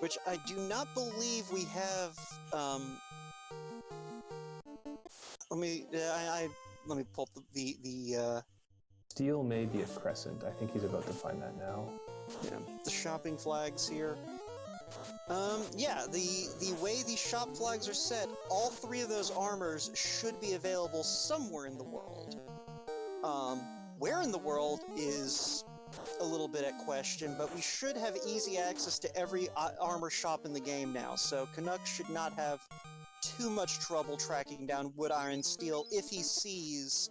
Which I do not believe we have, let me pull up the Steel may be a crescent. I think he's about to find that now. Yeah, the shopping flags here. Yeah, the way these shop flags are set, all 3 of those armors should be available somewhere in the world. Where in the world is a little bit at question, but we should have easy access to every armor shop in the game now, so Canuck should not have too much trouble tracking down wood, iron, steel if he sees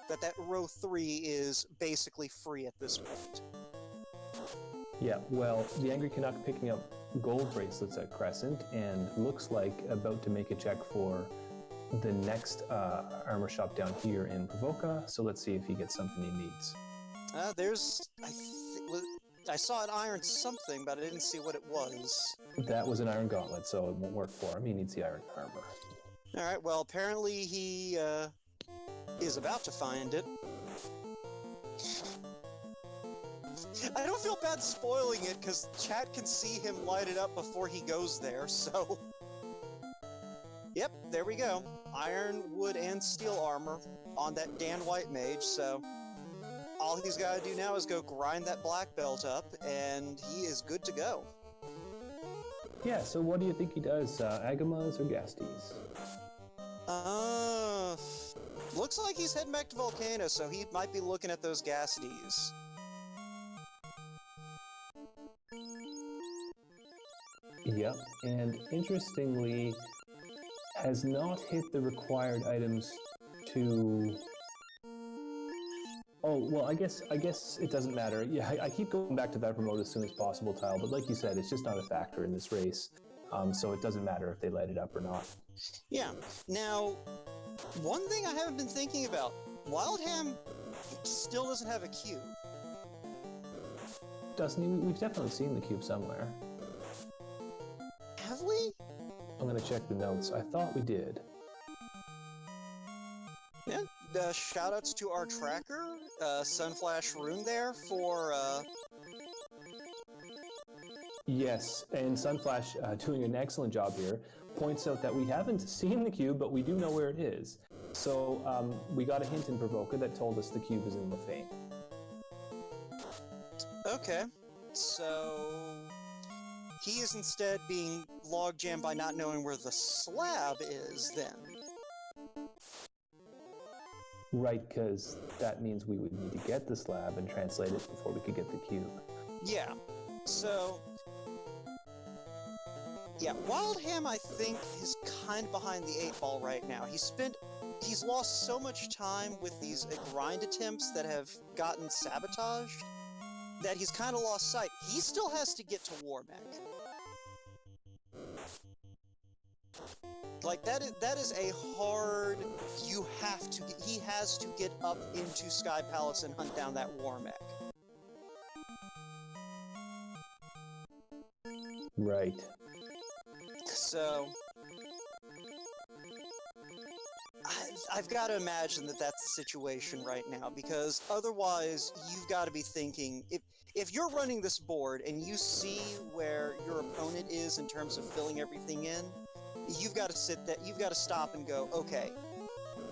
that row 3 is basically free at this point. Yeah, well, the Angry Canuck picking up gold bracelets at Crescent and looks like about to make a check for the next armor shop down here in Provoca. So let's see if he gets something he needs. I saw an iron something, but I didn't see what it was. That was an iron gauntlet, so it won't work for him. He needs the iron armor. All right, well, apparently he is about to find it. I don't feel bad spoiling it, because chat can see him light it up before he goes there, so... Yep, there we go. Iron, wood, and steel armor on that Dan White mage, so... All he's got to do now is go grind that black belt up, and he is good to go. Yeah, so what do you think he does? Agamas or Gasties? Looks like he's heading back to Volcano, so he might be looking at those Gasties. Yep, and interestingly, has not hit the required items to... Oh, well, I guess it doesn't matter. Yeah, I keep going back to that promote as soon as possible tile, but like you said, it's just not a factor in this race. So it doesn't matter if they light it up or not. Yeah. Now, one thing I haven't been thinking about, wldham still doesn't have a cube. Doesn't he? We've definitely seen the cube somewhere. Have we? I'm going to check the notes. I thought we did. Yeah. Shoutouts to our tracker, Sunflash Rune there for... Yes, and Sunflash, doing an excellent job here, points out that we haven't seen the cube, but we do know where it is. So we got a hint in Provoca that told us the cube is in Lefane. Okay, so he is instead being logjammed by not knowing where the slab is, then. Right, because that means we would need to get the slab and translate it before we could get the cube. Yeah, so... Yeah, wldham, I think, is kind of behind the 8 ball right now. He's lost so much time with these grind attempts that have gotten sabotaged that he's kind of lost sight. He still has to get to Warmech. Like, that is a hard... he has to get up into Sky Palace and hunt down that Warmech. Right. So... I've got to imagine that that's the situation right now, because otherwise you've got to be thinking... If you're running this board and you see where your opponent is in terms of filling everything in, you've got to stop and go, okay,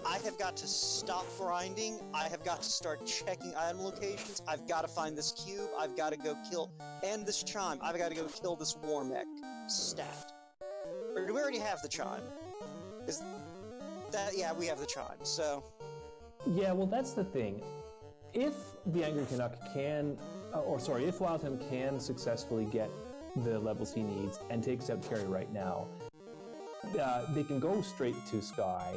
I have got to stop grinding, I have got to start checking item locations, I've got to find this cube, I've got to go and this chime, I've got to go kill this Warmech stat. Or do we already have the chime? Yeah, we have the chime, so... Yeah, well, that's the thing. If the Angry Canuck can... if wldham can successfully get the levels he needs and takes out Carry right now, they can go straight to Sky.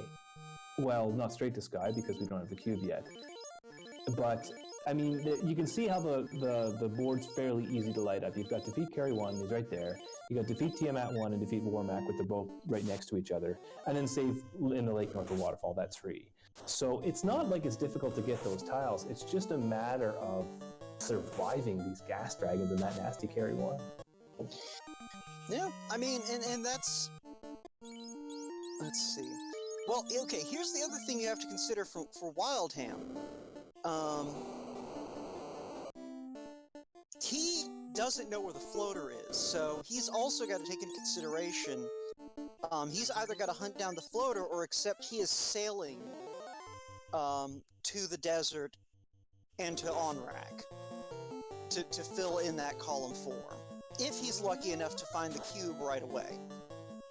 Well, not straight to Sky because we don't have the cube yet. But, I mean, you can see how the board's fairly easy to light up. You've got defeat Carry 1, he's right there. You've got defeat Tiamat 1 and defeat Warmech, with they're both right next to each other. And then save in the Lake North of Waterfall, that's free. So it's not like it's difficult to get those tiles, it's just a matter of surviving these gas dragons and that nasty Carry 1. Yeah, I mean, and that's... Let's see. Well, okay, here's the other thing you have to consider for wldham. He doesn't know where the floater is, so he's also got to take into consideration, he's either got to hunt down the floater or accept he is sailing to the desert and to Onrak to fill in that column 4, if he's lucky enough to find the cube right away.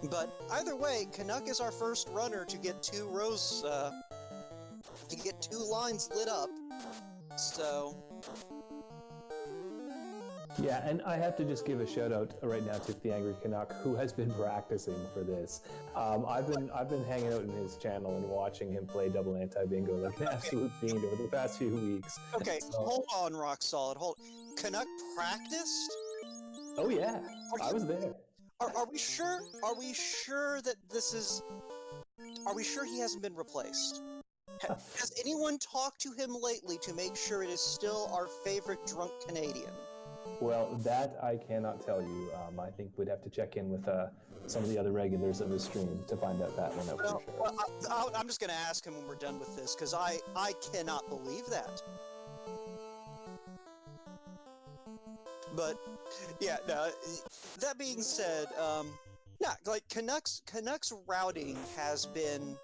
But either way, Canuck is our first runner to get 2 rows, to get 2 lines lit up, so... Yeah, and I have to just give a shout out right now to the Angry Canuck, who has been practicing for this. I've been hanging out in his channel and watching him play double anti-bingo like an absolute fiend over the past few weeks. Okay, So, hold on, Rock Solid. Canuck practiced? oh yeah, I was there. Are we sure? Are we sure that this is? Are we sure he hasn't been replaced? Has anyone talked to him lately to make sure it is still our favorite drunk Canadian? Well, that I cannot tell you. I think we'd have to check in with some of the other regulars of the stream to find out that one out for sure. Well, I'm just going to ask him when we're done with this, because I cannot believe that. But, yeah, no, that being said, yeah, like, Canucks routing has been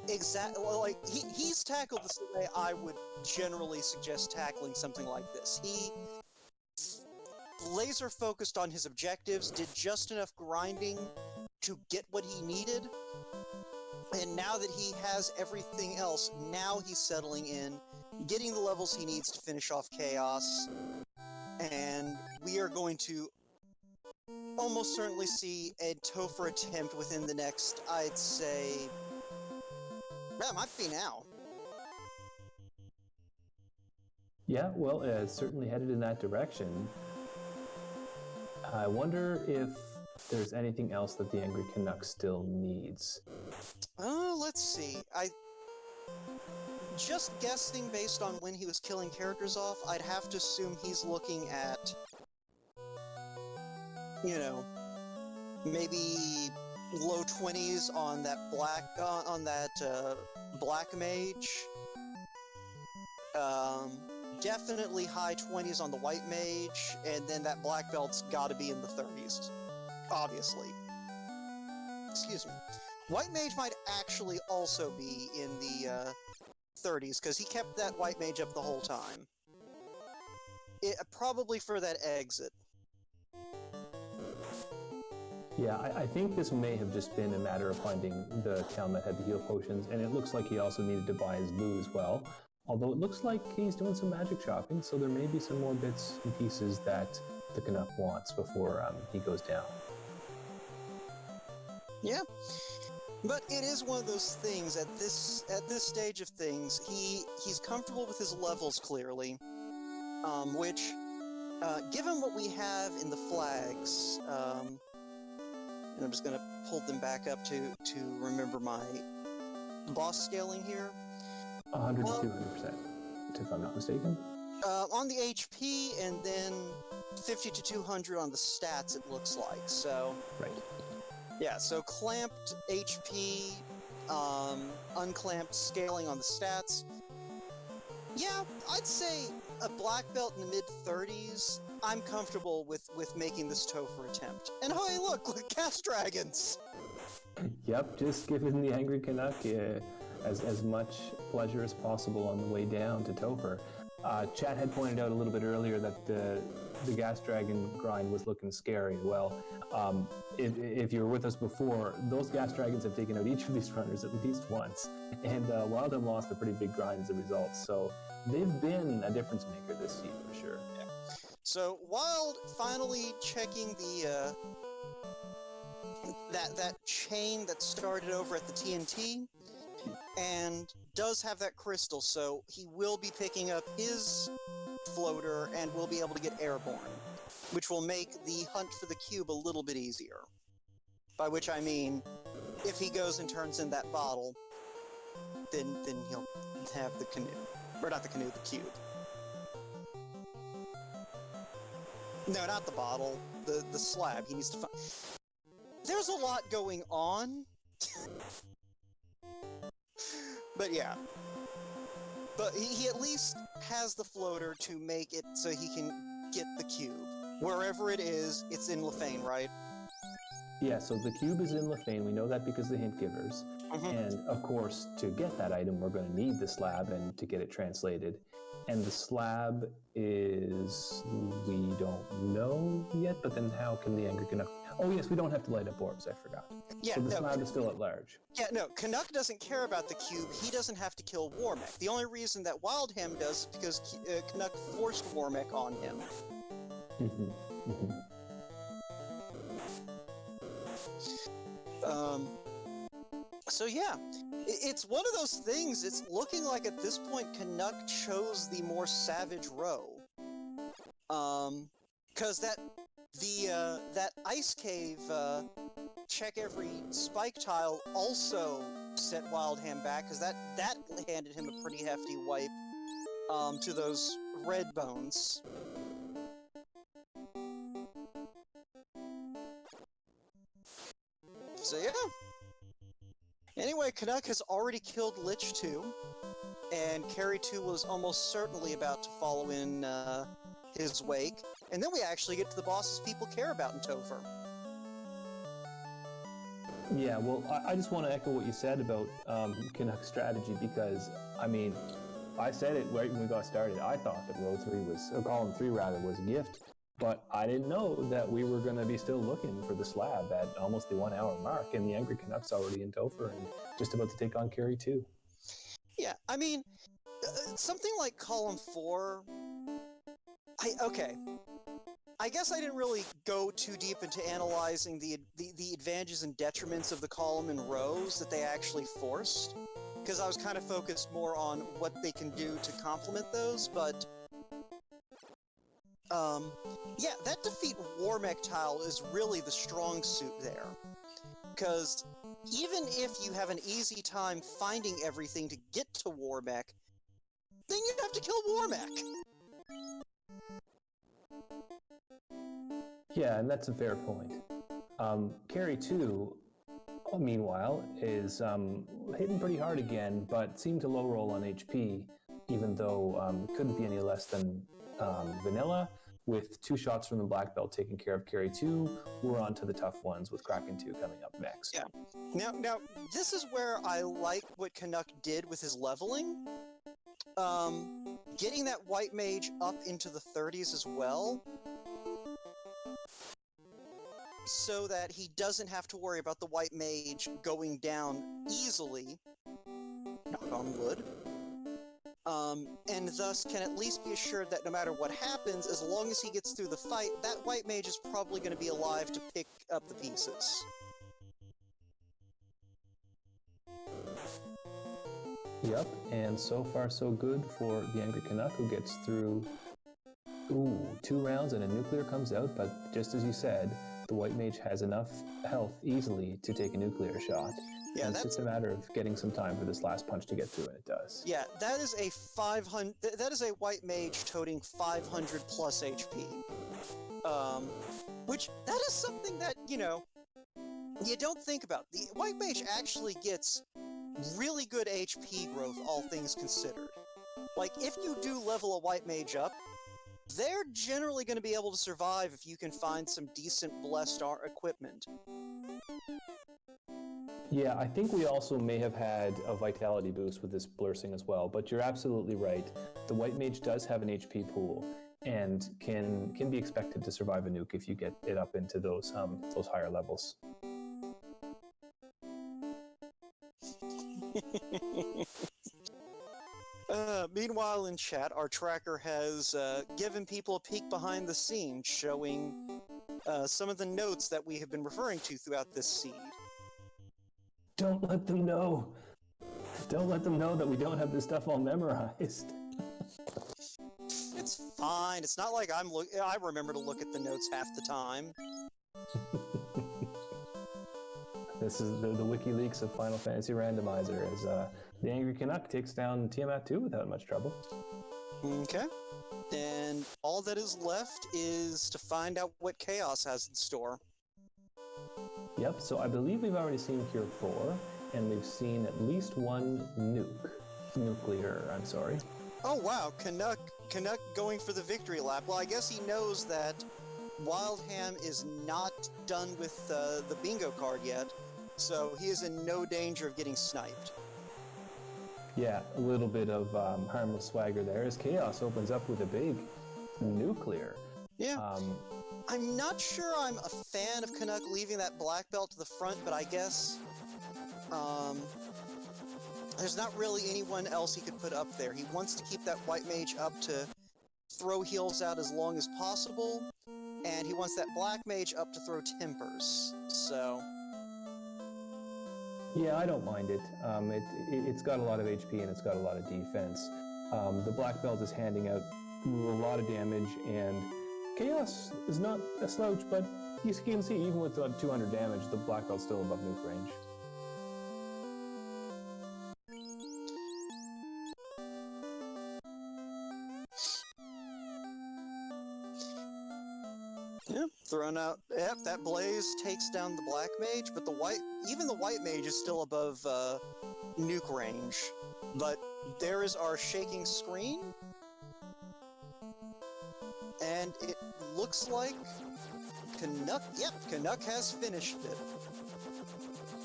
he's tackled this the way I would generally suggest tackling something like this. He laser focused on his objectives, did just enough grinding to get what he needed, and now that he has everything else, now he's settling in, getting the levels he needs to finish off Chaos, and we are going to almost certainly see a Topher attempt within the next, I'd say, that might be now. Yeah, well, it's certainly headed in that direction. I wonder if there's anything else that the Angry Canuck still needs. Oh, let's see. Just guessing based on when he was killing characters off, I'd have to assume he's looking at, you know, maybe low 20s on that black mage. Definitely high 20s on the white mage, and then that black belt's gotta be in the 30s. Obviously. Excuse me. White mage might actually also be in the 30s, because he kept that white mage up the whole time. Probably for that exit. Yeah, I think this may have just been a matter of finding the town that had the heal potions, and it looks like he also needed to buy his loot as well. Although it looks like he's doing some magic shopping, so there may be some more bits and pieces that the Canuck wants before he goes down. Yeah, but it is one of those things at this stage of things. He's comfortable with his levels clearly, which, given what we have in the flags, and I'm just going to pull them back up to remember my boss scaling here. 100 to 200%, if I'm not mistaken. On the HP, and then 50 to 200 on the stats, it looks like. So, right. Yeah, so clamped HP, unclamped scaling on the stats. Yeah, I'd say a black belt in the mid-30s. I'm comfortable with making this Topher attempt. And hey, look, gas dragons! Yep, just giving the Angry Canuck as much pleasure as possible on the way down to Topher. Chad had pointed out a little bit earlier that the gas dragon grind was looking scary. Well, if you were with us before, those gas dragons have taken out each of these runners at least once, and wldham lost a pretty big grind as a result. So they've been a difference maker this season for sure. Yeah. So Wild finally checking the that chain that started over at the TNT, and does have that crystal, so he will be picking up his floater and will be able to get airborne, which will make the hunt for the cube a little bit easier. By which I mean, if he goes and turns in that bottle, then he'll have the canoe. Or not the canoe, the cube. No, not the bottle. The slab. He needs to find... There's a lot going on. But yeah. But he at least has the floater to make it so he can get the cube. Wherever it is, it's in Lefane, right? Yeah, so the cube is in Lefane. We know that because of the hint givers. And of course, to get that item, we're going to need the slab and to get it translated. And the slab is... we don't know yet, but then how can the Angry Canuck... Oh yes, we don't have to light up orbs, I forgot. Yeah, so the slab is still at large. Yeah, no, Canuck doesn't care about the cube. He doesn't have to kill Warmech. The only reason that wldham does is because Canuck forced Warmech on him. Mhm, mhm. So yeah, it's one of those things. It's looking like at this point, Canuck chose the more savage row. Because that ice cave check every spike tile also set Wildham back, because that handed him a pretty hefty wipe to those red bones. So yeah. Anyway, Canuck has already killed Lich 2, and Carry 2 was almost certainly about to follow in his wake. And then we actually get to the bosses people care about in Topher. Yeah, well, I just want to echo what you said about Canuck's strategy, because, I mean, I said it right when we got started. I thought that row 3 was, or column 3 rather, was a gift, but I didn't know that we were going to be still looking for the slab at almost the 1 hour mark, and the Angry Canuck's already in Topher and just about to take on Carry 2. Yeah, I mean, something like column 4, okay. I guess I didn't really go too deep into analyzing the advantages and detriments of the column and rows that they actually forced, because I was kind of focused more on what they can do to complement those, but yeah, that defeat Warmech tile is really the strong suit there, because even if you have an easy time finding everything to get to Warmech, then you have to kill Warmech! Yeah, and that's a fair point. Carry 2, meanwhile, is hitting pretty hard again, but seemed to low roll on HP, even though it couldn't be any less than vanilla. With 2 shots from the black belt taking care of Carry 2, we're on to the tough ones with Kraken 2 coming up next. Yeah. Now, this is where I like what Canuck did with his leveling. Getting that white mage up into the 30s as well, so that he doesn't have to worry about the white mage going down easily, knock on wood, and thus can at least be assured that no matter what happens, as long as he gets through the fight, that white mage is probably going to be alive to pick up the pieces. Yep, and so far so good for the Angry Canuck, who gets through 2 rounds and a nuclear comes out, but just as you said, the white mage has enough health easily to take a nuclear shot. Yeah, and it's just a matter of getting some time for this last punch to get through, and it does. Yeah, that is a 500. That is a white mage toting 500 plus HP. Which that is something that you don't think about. The white mage actually gets really good HP growth, all things considered. Like, if you do level a white mage up, they're generally going to be able to survive if you can find some decent blessed equipment. Yeah, I think we also may have had a vitality boost with this Blursing as well, but you're absolutely right. The white mage does have an HP pool and can be expected to survive a nuke if you get it up into those higher levels. Meanwhile, in chat, our tracker has given people a peek behind the scenes, showing some of the notes that we have been referring to throughout this seed. Don't let them know. Don't let them know that we don't have this stuff all memorized. It's fine. It's not like I remember to look at the notes half the time. This is the WikiLeaks of Final Fantasy Randomizer, as the Angry Canuck takes down Tiamat 2 without much trouble. Okay. And all that is left is to find out what Chaos has in store. Yep, so I believe we've already seen Cure 4, and we've seen at least one nuclear, I'm sorry. Oh wow, Canuck going for the victory lap. Well, I guess he knows that Wildham is not done with the bingo card yet, so he is in no danger of getting sniped. Yeah, a little bit of harmless swagger there as Chaos opens up with a big nuclear. Yeah. I'm not sure I'm a fan of Canuck leaving that black belt to the front, but I guess there's not really anyone else he could put up there. He wants to keep that white mage up to throw heals out as long as possible, and he wants that black mage up to throw tempers. So Yeah, I don't mind it. It's got a lot of HP and it's got a lot of defense. The black belt is handing out a lot of damage, and chaos is not a slouch, but you can see even with 200 damage, the black belt's still above nuke range. yeah, thrown out. Yep, that blaze takes down the black mage, but even the white mage is still above nuke range. But there is our shaking screen, and it looks like Canuck. Yep, Canuck has finished it.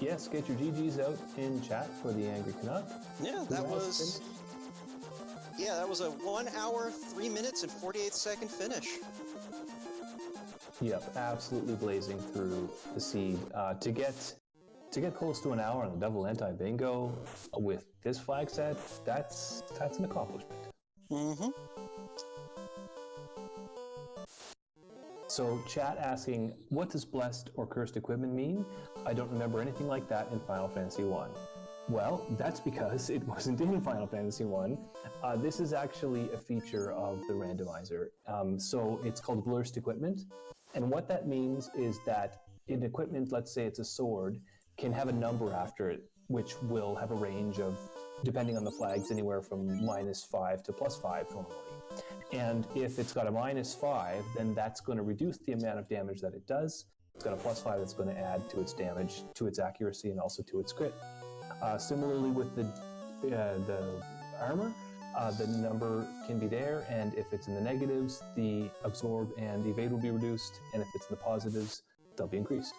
Yes, get your GGs out in chat for the Angry Canuck. Yeah, that was. Yeah, that was a 1 hour, 3 minutes, and 48-second finish. Yep, absolutely blazing through the seed. To get close to an hour on the double anti-bingo with this flag set, that's an accomplishment. Mm-hmm. So chat asking, what does blessed or cursed equipment mean? I don't remember anything like that in Final Fantasy 1. Well, that's because it wasn't in Final Fantasy 1. This is actually a feature of the randomizer. So it's called blessed equipment. And what that means is that in equipment, let's say it's a sword, can have a number after it, which will have a range of, depending on the flags, anywhere from -5 to +5 normally. And if it's got a -5, then that's going to reduce the amount of damage that it does. It's got a +5 that's going to add to its damage, to its accuracy, and also to its crit. Similarly with the armor, the number can be there, and if it's in the negatives, the absorb and evade will be reduced, and if it's in the positives, they'll be increased.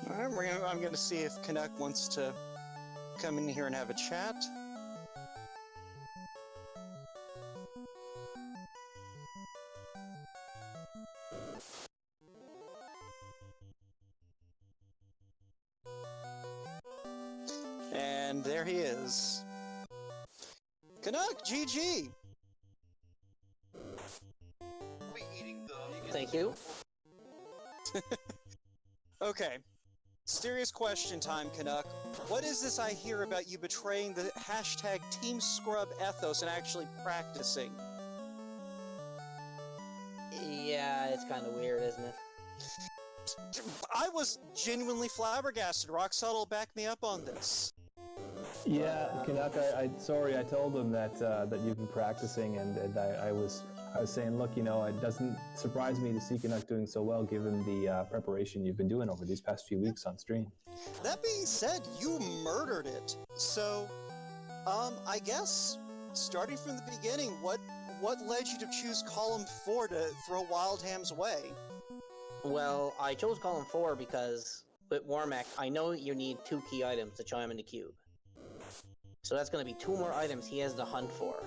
All right, I'm going to see if Canuck wants to come in here and have a chat. And there he is. Canuck, GG! Thank you. Okay. Serious question time, Canuck. What is this I hear about you betraying the hashtag Team Scrub ethos and actually practicing? Yeah, it's kind of weird, isn't it? I was genuinely flabbergasted. Rock Subtle backed me up on this. Yeah, Canuck, sorry, I told them that you've been practicing, and I was saying, look, you know, it doesn't surprise me to see Canuck doing so well given the preparation you've been doing over these past few weeks on stream. That being said, you murdered it. So, I guess, starting from the beginning, what led you to choose column 4 to throw Wildham's way? Well, I chose column 4 because with Warmack, I know you need 2 key items to chime in the cube. So that's going to be 2 more items he has to hunt for.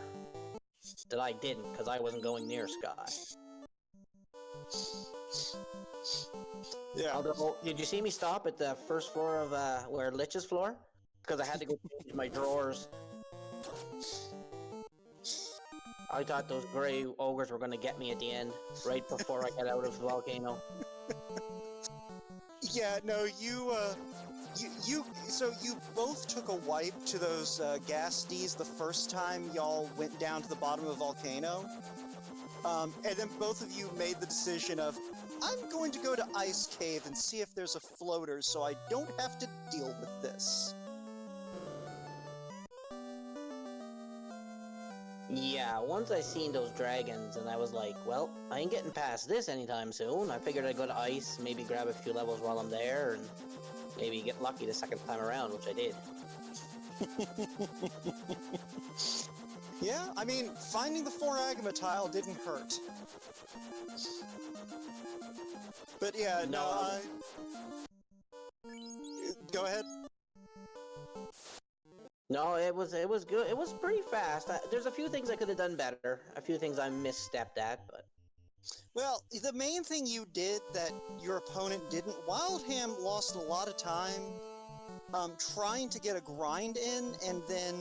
That I didn't, because I wasn't going near Sky. Yeah. Although, did you see me stop at the first floor of where Lich's floor? Because I had to go change my drawers. I thought those gray ogres were going to get me at the end, right before I got out of the volcano. Yeah, no, so you both took a wipe to those gas Ds the first time y'all went down to the bottom of the volcano. And then both of you made the decision of, I'm going to go to Ice Cave and see if there's a floater so I don't have to deal with this. Yeah, once I seen those dragons, and I was like, well, I ain't getting past this anytime soon. I figured I'd go to Ice, maybe grab a few levels while I'm there, and maybe get lucky the second time around, which I did. Yeah, I mean, finding the 4 Agama tile didn't hurt. But yeah, no, Go ahead. No, it was good. It was pretty fast. There's a few things I could have done better. A few things I misstepped at, but Well, the main thing you did that your opponent didn't, Wildham lost a lot of time trying to get a grind in and then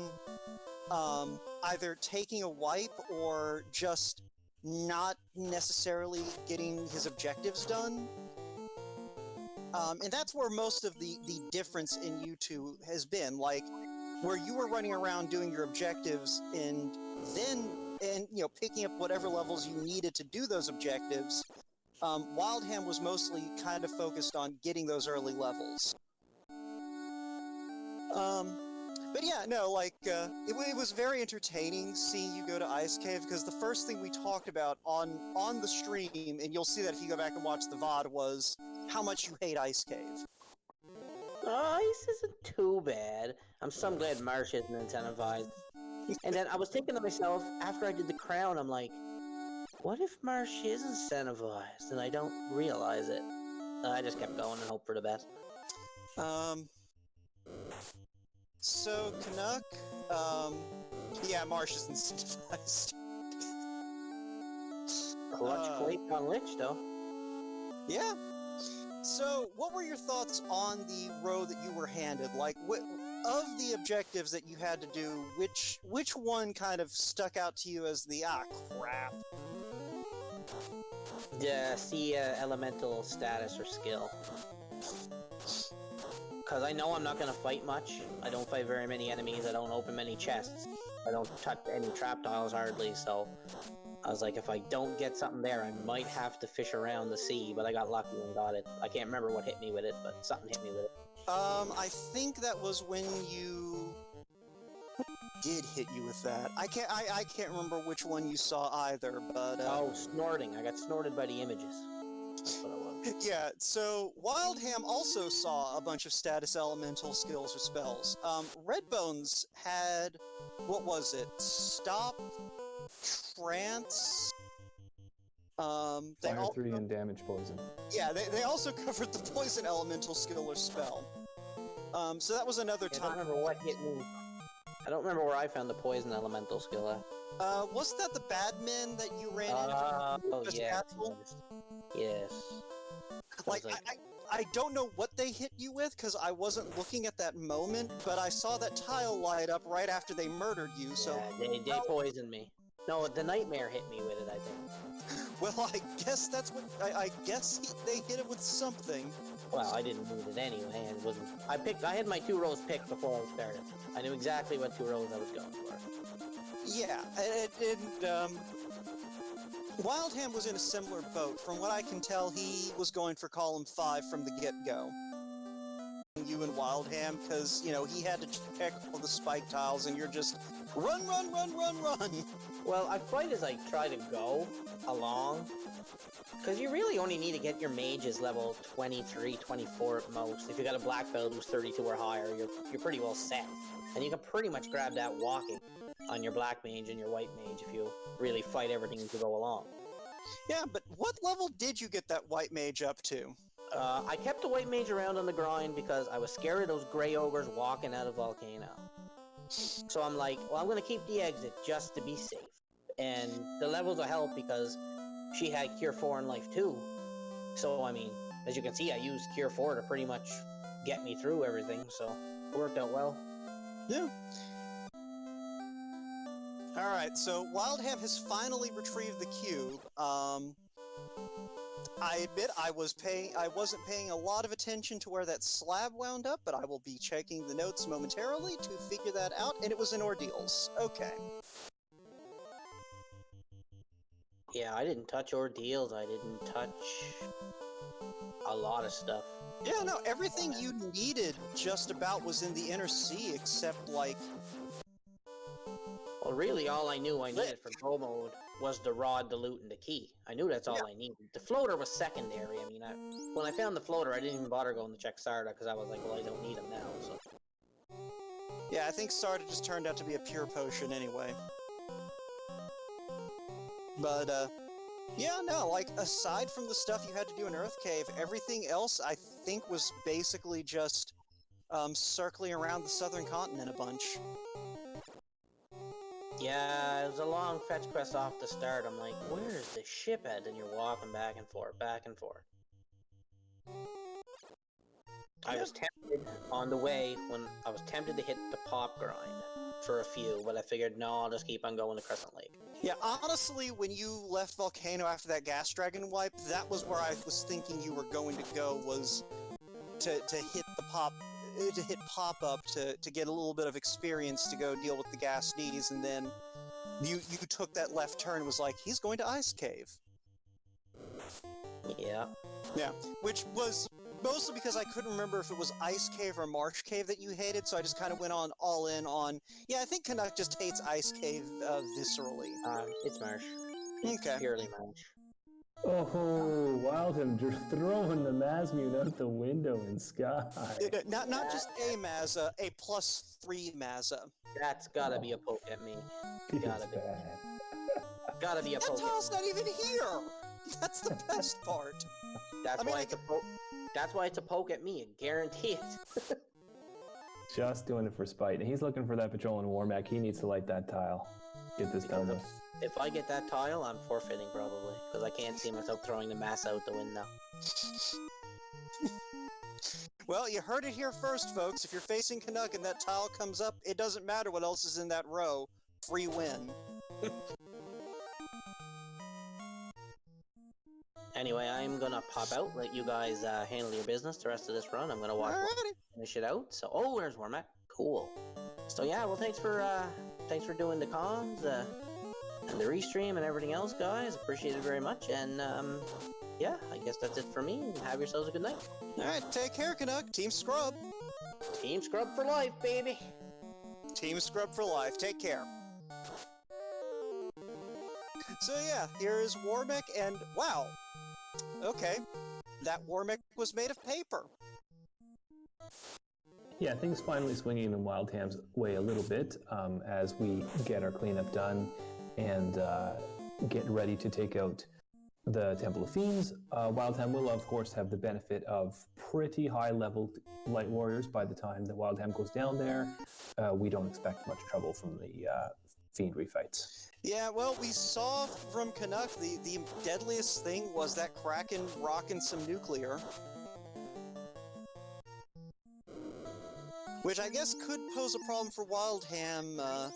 either taking a wipe or just not necessarily getting his objectives done. And that's where most of the difference in you two has been. Like, where you were running around doing your objectives and then picking up whatever levels you needed to do those objectives, Wildham was mostly kind of focused on getting those early levels. But yeah, no, like, it was very entertaining seeing you go to Ice Cave, because the first thing we talked about on the stream, and you'll see that if you go back and watch the VOD, was how much you hate Ice Cave. Ice isn't too bad. I'm so glad Marsh isn't incentivized. And then I was thinking to myself, after I did the crown, I'm like, what if Marsh is incentivized and I don't realize it? I just kept going and hoped for the best. So, Canuck, yeah, Marsh is incentivized. Clutch plate on Lich, though. Yeah. So, what were your thoughts on the row that you were handed? Like, of the objectives that you had to do, which one kind of stuck out to you as the, crap? Yeah, see elemental status or skill. Because I know I'm not going to fight much. I don't fight very many enemies. I don't open many chests. I don't touch any trap tiles hardly, so I was like, if I don't get something there, I might have to fish around the sea, but I got lucky and got it. I can't remember what hit me with it, but something hit me with it. I think that was when you... What did hit you with that? I can't remember which one you saw either, but... Oh, snorting. I got snorted by the images. That's what it was. Yeah, so Wildham also saw a bunch of status elemental skills or spells. Redbones had... What was it? Stop... Trance... Fire 3 and damage poison. Yeah, they also covered the poison elemental skill or spell. So that was another time. I don't remember what hit me. I don't remember where I found the poison elemental skill at. Wasn't that the Badmen that you ran into? Oh, yeah. Yes. Like, I don't know what they hit you with, because I wasn't looking at that moment, but I saw that tile light up right after they murdered you, so... Yeah, they poisoned me. No, the nightmare hit me with it, I think. Well, I guess that's what... I guess they hit it with something. Well, I didn't need it anyway, and it wasn't... I had my 2 rows picked before I started. I knew exactly what 2 rows I was going for. Yeah, and Wildham was in a similar boat. From what I can tell, he was going for column 5 from the get-go. You and Wildham, because, he had to check all the spike tiles, and you're just run, run, run, run, run! Well, I fight as I try to go along, because you really only need to get your mages level 23, 24 at most. If you got a black belt who's 32 or higher, you're pretty well set. And you can pretty much grab that walking on your black mage and your white mage if you really fight everything as you go along. Yeah, but what level did you get that white mage up to? I kept the white mage around on the grind because I was scared of those gray ogres walking out of Volcano. So I'm like, well, I'm going to keep the exit just to be safe. And the levels will help because she had Cure 4 in Life 2. So, I mean, as you can see, I used Cure 4 to pretty much get me through everything, so it worked out well. Yeah. Alright, so Wildham has finally retrieved the cube. I admit I wasn't paying a lot of attention to where that slab wound up, but I will be checking the notes momentarily to figure that out, and it was in Ordeals. Okay. Yeah, I didn't touch Ordeals, I didn't touch a lot of stuff. Yeah, no, everything you needed just about was in the Inner Sea, except, like... Well, really, all I knew I needed for Go Mode was the rod, the loot, and the key. I knew that's all I needed. The floater was secondary. I mean, when I found the floater, I didn't even bother going to check Sarda, because I was like, well, I don't need him now, so... Yeah, I think Sarda just turned out to be a pure potion anyway. But, yeah, no, like, aside from the stuff you had to do in Earth Cave, everything else, I think, was basically just, circling around the southern continent a bunch. Yeah, it was a long fetch quest off the start. I'm like, where's the ship at? And you're walking back and forth, back and forth. I was tempted on the way when I was tempted to hit the pop grind for a few, but I figured, no, I'll just keep on going to Crescent Lake. Yeah, honestly, when you left Volcano after that gas dragon wipe, that was where I was thinking you were going to go, was to hit the pop up to get a little bit of experience to go deal with the gas Ds, and then you took that left turn and was like, he's going to Ice Cave. Yeah. Yeah, which was mostly because I couldn't remember if it was Ice Cave or Marsh Cave that you hated, so I just kind of went all in on, yeah, I think Canuck just hates Ice Cave viscerally. It's Marsh. It's Okay. purely Marsh. Oh, Wildham throwing the Masmune out the window in Sky. Not just a Mazza, a +3 Mazza. That's gotta be a poke at me. Gotta be. Bad. Gotta be a That poke. tile's not even here! That's the best part. That's I mean, why it's a poke. That's why it's a poke at me. I guarantee it. Just doing it for spite. And he's looking for that patrol in Warmac. He needs to light that tile. Get this done with. If I get that tile, I'm forfeiting probably, because I can't see myself throwing the mass out the window. Well, you heard it here first, folks. If you're facing Canuck and that tile comes up, it doesn't matter what else is in that row. Free win. Anyway, I'm gonna pop out, let you guys handle your business the rest of this run. I'm gonna watch finish it out. So, oh, there's Warmac. Cool. So yeah, well, thanks for doing the comms and the restream and everything else, guys. Appreciate it very much. And yeah, I guess that's it for me. Have yourselves a good night. All right, take care, Canuck. Team Scrub. Team Scrub for life, baby. Team Scrub for life. Take care. So yeah, here is Warmac, and wow. Okay, that Warmac was made of paper. Yeah, things finally swinging in Wildham's way a little bit as we get our cleanup done and get ready to take out the Temple of Fiends. Wildham will, of course, have the benefit of pretty high-leveled light warriors by the time that Wildham goes down there. We don't expect much trouble from the Fiendry fights. Yeah, well, we saw from Canuck the deadliest thing was that Kraken rocking some nuclear. Which I guess could pose a problem for Wildham.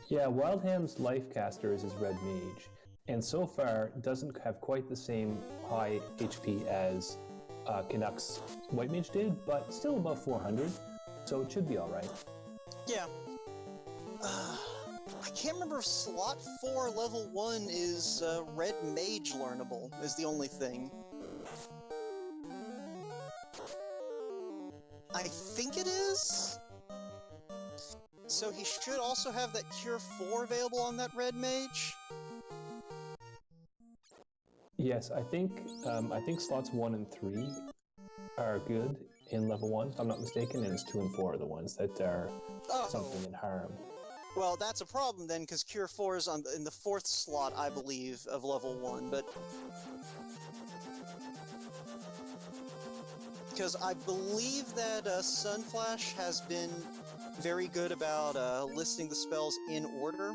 Yeah, Wildham's life caster is his red mage, and so far doesn't have quite the same high HP as Canuck's white mage did, but still above 400, so it should be alright. Yeah. I can't remember if slot 4 level 1 is red mage learnable, is the only thing. I think it is? So he should also have that Cure 4 available on that red mage? Yes, I think slots 1 and 3 are good in level 1, if I'm not mistaken, and it's 2 and 4 are the ones that are something in harm. Well, that's a problem then, because Cure 4 is in the 4th slot, I believe, of level 1, but... Because I believe that Sunflash has been very good about listing the spells in order.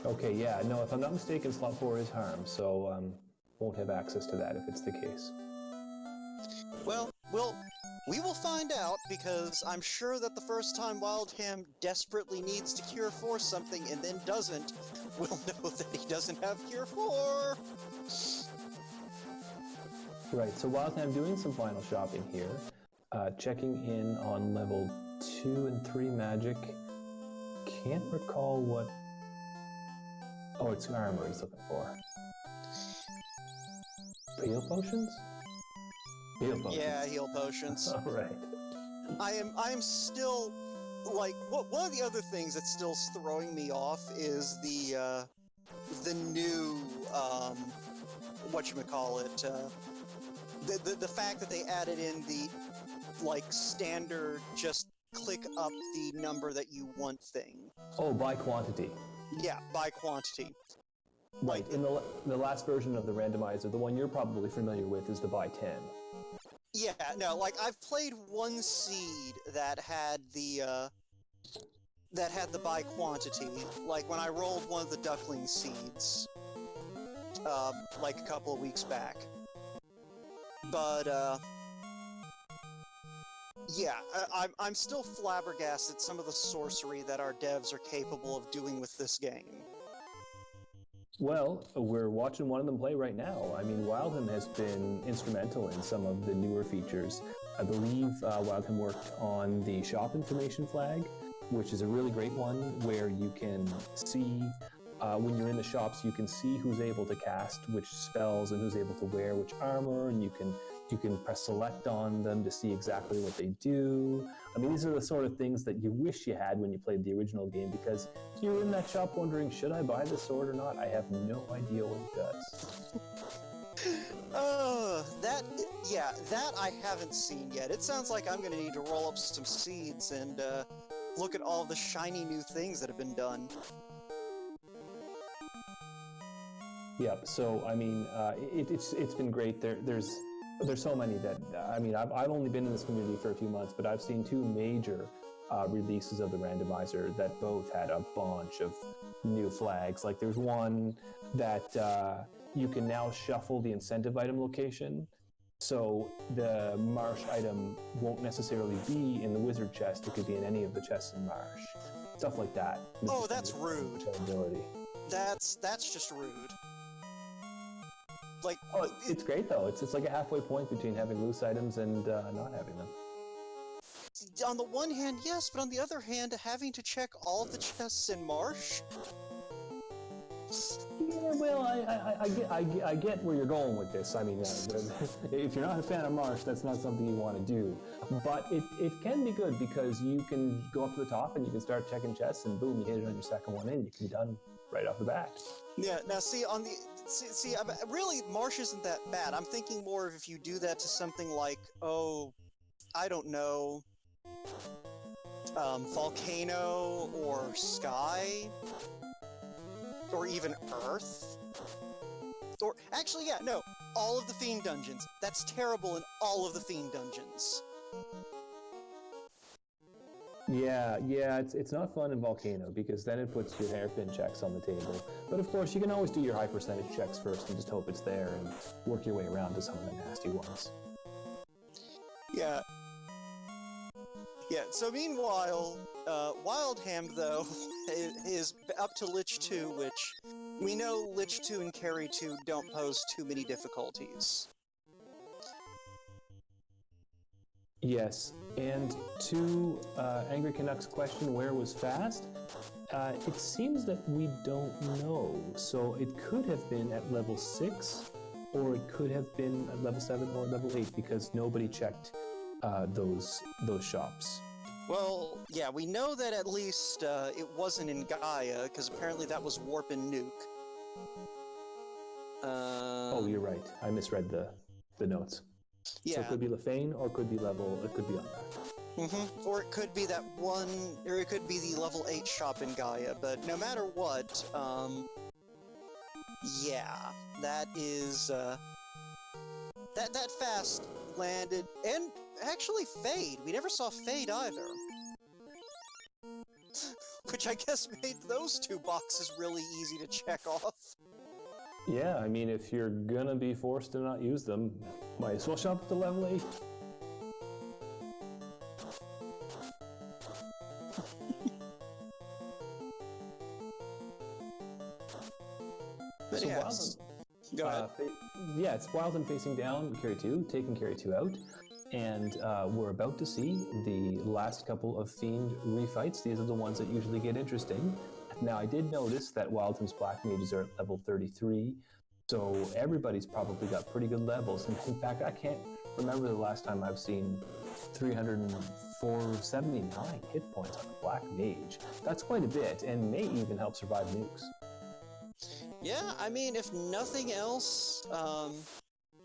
Okay, yeah, no, if I'm not mistaken, slot 4 is harm, so won't have access to that if it's the case. Well, we will find out, because I'm sure that the first time Wildham desperately needs to Cure 4 something and then doesn't, we'll know that he doesn't have Cure 4! Right, so Wildham doing some final shopping here, checking in on level 2 and 3 magic. Can't recall what... Oh, it's armor he's looking for. Heal potions? Heal potions. Yeah, heal potions. All right. I am still, like, one of the other things that's still throwing me off is the new, whatchamacallit, the fact that they added in the, like, standard just click up the number that you want thing. Oh, by quantity. Yeah, by quantity. Right, in the last version of the randomizer, the one you're probably familiar with is the by 10. Yeah, no, like I've played one seed that had the by quantity. Like when I rolled one of the duckling seeds, like a couple of weeks back. But yeah, I'm still flabbergasted at some of the sorcery that our devs are capable of doing with this game. Well, we're watching one of them play right now. I mean, wldham has been instrumental in some of the newer features. I believe wldham worked on the shop information flag, which is a really great one where you can see, when you're in the shops, you can see who's able to cast which spells and who's able to wear which armor, and you can press select on them to see exactly what they do. I mean, these are the sort of things that you wish you had when you played the original game, because you're in that shop wondering, should I buy this sword or not? I have no idea what it does. That I haven't seen yet. It sounds like I'm going to need to roll up some seeds and look at all the shiny new things that have been done. Yep. So I mean, it's been great. There's so many that I mean, I've only been in this community for a few months, but I've seen two major releases of the randomizer that both had a bunch of new flags. Like there's one that you can now shuffle the incentive item location, so the marsh item won't necessarily be in the wizard chest. It could be in any of the chests in marsh. Stuff like that. Oh, that's rude. That's just rude. Like, oh, it's great though. It's like a halfway point between having loose items and not having them. On the one hand, yes, but on the other hand, having to check all of the chests in Marsh. Yeah, well, I get where you're going with this. I mean, if you're not a fan of Marsh, that's not something you want to do. But it can be good because you can go up to the top and you can start checking chests, and boom, you hit it on your second one in. You can be done right off the bat. Yeah. Now, see, really, Marsh isn't that bad. I'm thinking more of if you do that to something like, oh, I don't know, Volcano or Sky. Or even Earth? Or, actually, yeah, no, all of the Fiend dungeons. That's terrible in all of the Fiend dungeons. Yeah, it's not fun in Volcano because then it puts your hairpin checks on the table. But of course, you can always do your high percentage checks first and just hope it's there and work your way around to some of the nasty ones. Yeah. Yeah, so meanwhile, wldham, though, is up to Lich 2, which we know Lich 2 and Carry 2 don't pose too many difficulties. Yes, and to Angry Canuck's question, where was fast? It seems that we don't know. So it could have been at level 6, or it could have been at level 7 or level 8, because nobody checked those shops. Well, yeah, we know that at least it wasn't in Gaia, because apparently that was Warp and Nuke. Oh, you're right. I misread the notes. Yeah. So it could be Lefane, or it could be Unback. Mm-hmm. Or it could be that one, or it could be the level 8 shop in Gaia, but no matter what, yeah, that is, that fast landed, and actually Fade. We never saw Fade either. Which I guess made those two boxes really easy to check off. Yeah, I mean, if you're gonna be forced to not use them, might as well shop at the level 8. But so yes. Go ahead. It's wldham facing down, Carry 2, taking Carry 2 out. And we're about to see the last couple of Fiend refights. These are the ones that usually get interesting. Now, I did notice that wldham's Black Mages are at level 33, so everybody's probably got pretty good levels. And in fact, I can't remember the last time I've seen 379 hit points on a Black Mage. That's quite a bit, and may even help survive nukes. Yeah, I mean, if nothing else,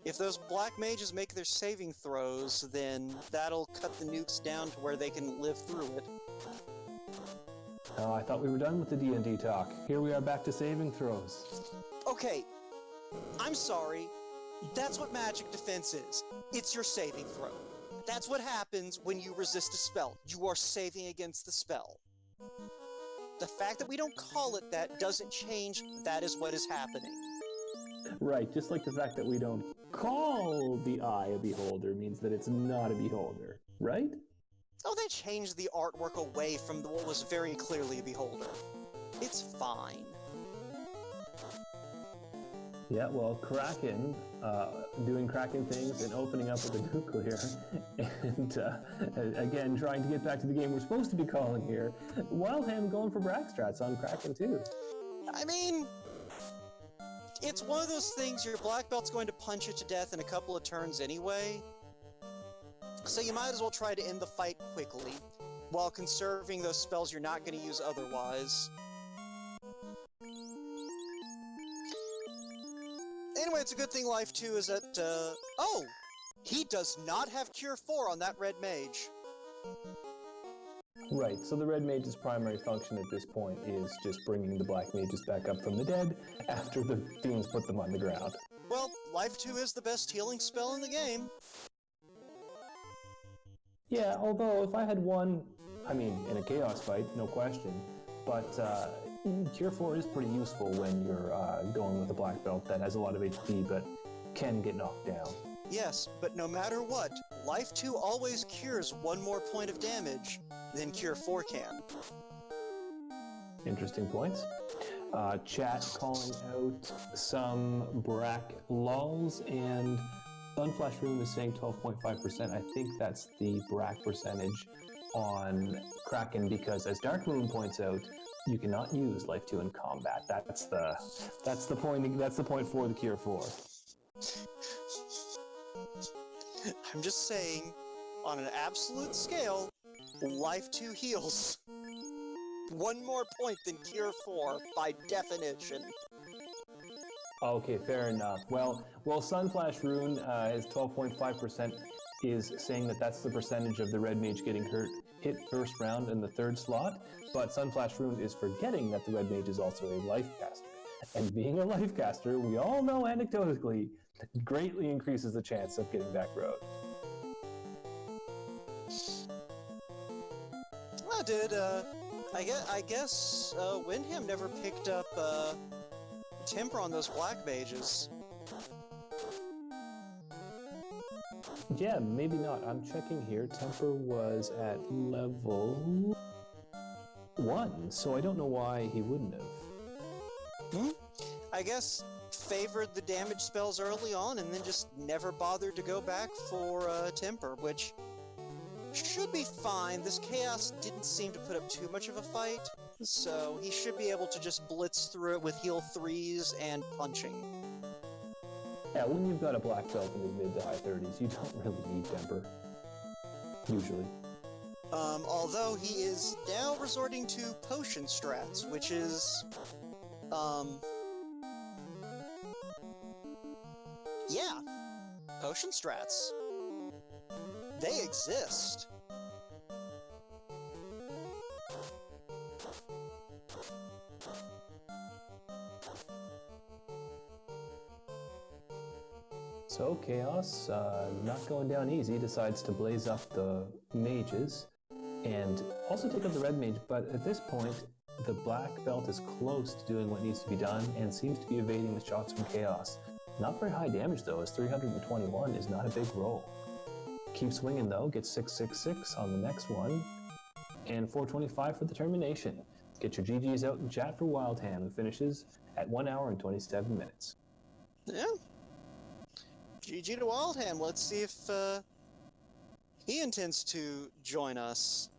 if those Black Mages make their saving throws, then that'll cut the nukes down to where they can live through it. I thought we were done with the D&D talk. Here we are back to saving throws. Okay, I'm sorry. That's what magic defense is. It's your saving throw. That's what happens when you resist a spell. You are saving against the spell. The fact that we don't call it that doesn't change that is what is happening. Right, just like the fact that we don't call the eye a beholder means that it's not a beholder, right? Oh, they changed the artwork away from what was very clearly a beholder. It's fine. Yeah, well, Kraken, doing Kraken things and opening up with a nuclear, and again, trying to get back to the game we're supposed to be calling here. wldham going for Brackstrats on Kraken too. I mean, it's one of those things, your black belt's going to punch you to death in a couple of turns anyway, so you might as well try to end the fight quickly, while conserving those spells you're not going to use otherwise. Anyway, it's a good thing Life 2 is at, oh! He does not have Cure 4 on that red mage. Right, so the red mage's primary function at this point is just bringing the black mages back up from the dead after the fiends put them on the ground. Well, Life 2 is the best healing spell in the game. Yeah, although if I had one, I mean, in a chaos fight, no question, but Cure 4 is pretty useful when you're going with a black belt that has a lot of HP but can get knocked down. Yes, but no matter what, Life 2 always cures one more point of damage than Cure 4 can. Interesting points. Chat calling out some Brack lulls, and Sunflash Room is saying 12.5%. I think that's the Brack percentage on Kraken, because as Dark Moon points out, you cannot use Life 2 in combat. That's the point for the Cure 4. I'm just saying, on an absolute scale, Life 2 heals one more point than Cure 4 by definition. Okay, fair enough. Well, Sunflash Rune is 12.5%, is saying that that's the percentage of the red mage getting hit first round in the third slot, but Sunflash Rune is forgetting that the red mage is also a life caster. And being a life caster, we all know anecdotally, greatly increases the chance of getting back road. I guess Windham never picked up Temper on those black mages. Yeah, maybe not. I'm checking here. Temper was at level 1, so I don't know why he wouldn't have. I guess favored the damage spells early on and then just never bothered to go back for Temper, which should be fine. This Chaos didn't seem to put up too much of a fight, so he should be able to just blitz through it with heal 3s and punching. Yeah, when you've got a black belt in his mid to high 30s, you don't really need Temper. Usually. Although he is now resorting to potion strats, which is, yeah, potion strats. They exist. So Chaos, not going down easy, decides to blaze up the mages and also take out the red mage, but at this point, the black belt is close to doing what needs to be done and seems to be evading the shots from Chaos. Not very high damage though, as 321 is not a big roll. Keep swinging though, gets 666 on the next one, and 425 for the termination. Get your GGs out in chat for wldham, who finishes at 1 hour and 27 minutes. Yeah. GG to wldham. Let's see if he intends to join us.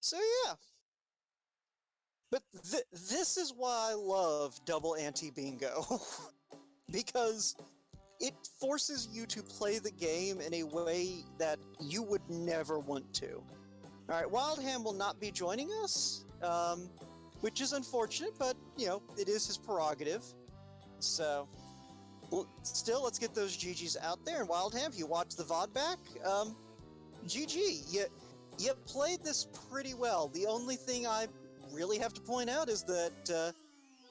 So yeah. But this is why I love double anti-bingo. Because it forces you to play the game in a way that you would never want to. Alright, wldham will not be joining us. which is unfortunate, but, you know, it is his prerogative. So, still, let's get those GGs out there. And Wildham, if you watch the VOD back, GG. You played this pretty well. The only thing I really have to point out is that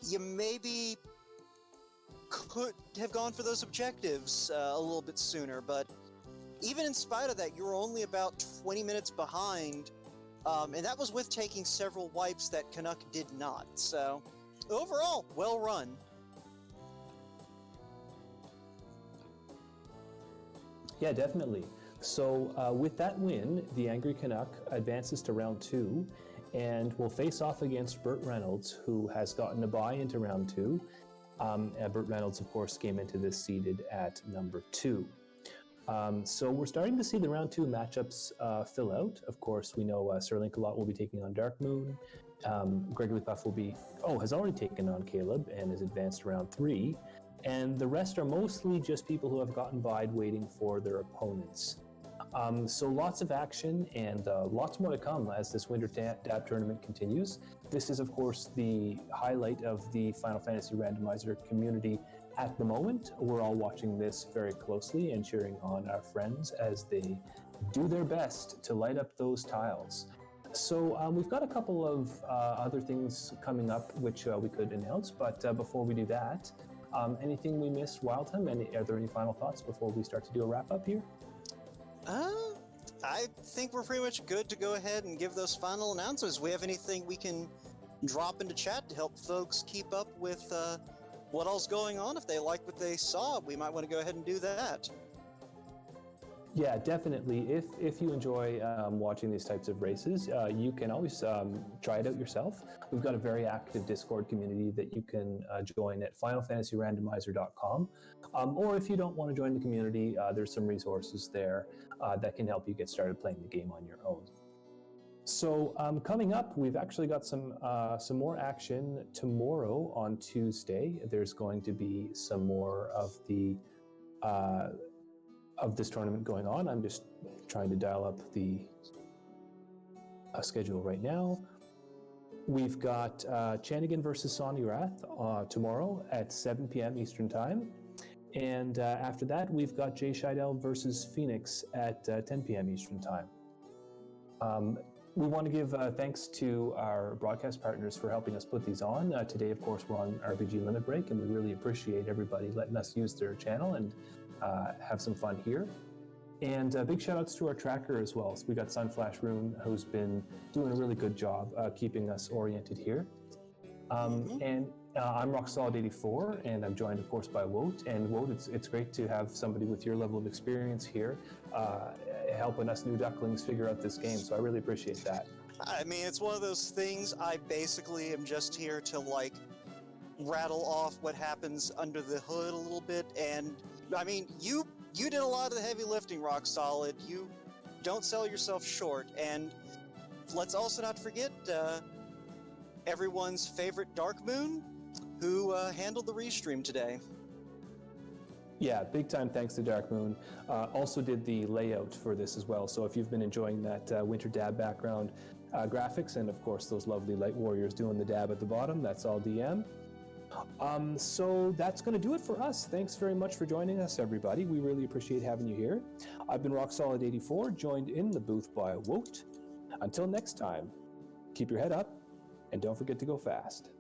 you maybe could have gone for those objectives a little bit sooner, but even in spite of that, you were only about 20 minutes behind, and that was with taking several wipes that Canuck did not. So, overall, well run. Yeah, definitely. So with that win, the Angry Canuck advances to round 2 and will face off against Burt Reynolds, who has gotten a bye into round 2. Burt Reynolds, of course, came into this seeded at number 2. So we're starting to see the round 2 matchups fill out. Of course, we know Sir Link-a-Lot will be taking on Dark Moon. Gregory Puff has already taken on Caleb and is advanced to round 3. And the rest are mostly just people who have gotten by waiting for their opponents. So lots of action and lots more to come as this Winter Dab tournament continues. This is, of course, the highlight of the Final Fantasy Randomizer community at the moment. We're all watching this very closely and cheering on our friends as they do their best to light up those tiles. So we've got a couple of other things coming up which we could announce, but before we do that, anything we missed, Wildham? Are there any final thoughts before we start to do a wrap-up here? I think we're pretty much good to go ahead and give those final announcements. We have anything we can drop into chat to help folks keep up with what all's going on? If they like what they saw, we might want to go ahead and do that. Yeah, definitely. If you enjoy watching these types of races, you can always try it out yourself. We've got a very active Discord community that you can join at finalfantasyrandomizer.com. Or if you don't want to join the community, there's some resources there that can help you get started playing the game on your own. So coming up, we've actually got some more action tomorrow on Tuesday. There's going to be some more of the of this tournament going on. I'm just trying to dial up the schedule right now. We've got Chanigan versus Sonny Wrath tomorrow at 7 p.m. Eastern Time. And after that, we've got Jay Scheidel versus Phoenix at 10 p.m. Eastern Time. We want to give thanks to our broadcast partners for helping us put these on. Today, of course, we're on RPG Limit Break, and we really appreciate everybody letting us use their channel and have some fun here. And big shout outs to our tracker as well. So we got Sunflash Rune, who's been doing a really good job keeping us oriented here. And I'm RockSolid84, and I'm joined, of course, by Wout. And Wout, it's great to have somebody with your level of experience here helping us new ducklings figure out this game. So I really appreciate that. I mean, it's one of those things. I basically am just here to, like, rattle off what happens under the hood a little bit. And, I mean, you did a lot of the heavy lifting, Rock Solid. You don't sell yourself short. And let's also not forget everyone's favorite Dark Moon, who handled the restream today. Yeah, big time thanks to Dark Moon. Also did the layout for this as well. So if you've been enjoying that Winter Dab background graphics, and of course those lovely light warriors doing the dab at the bottom, that's all DM. So that's going to do it for us. Thanks very much for joining us, everybody. We really appreciate having you here. I've been RockSolid84, joined in the booth by Wout. Until next time, keep your head up, and don't forget to go fast.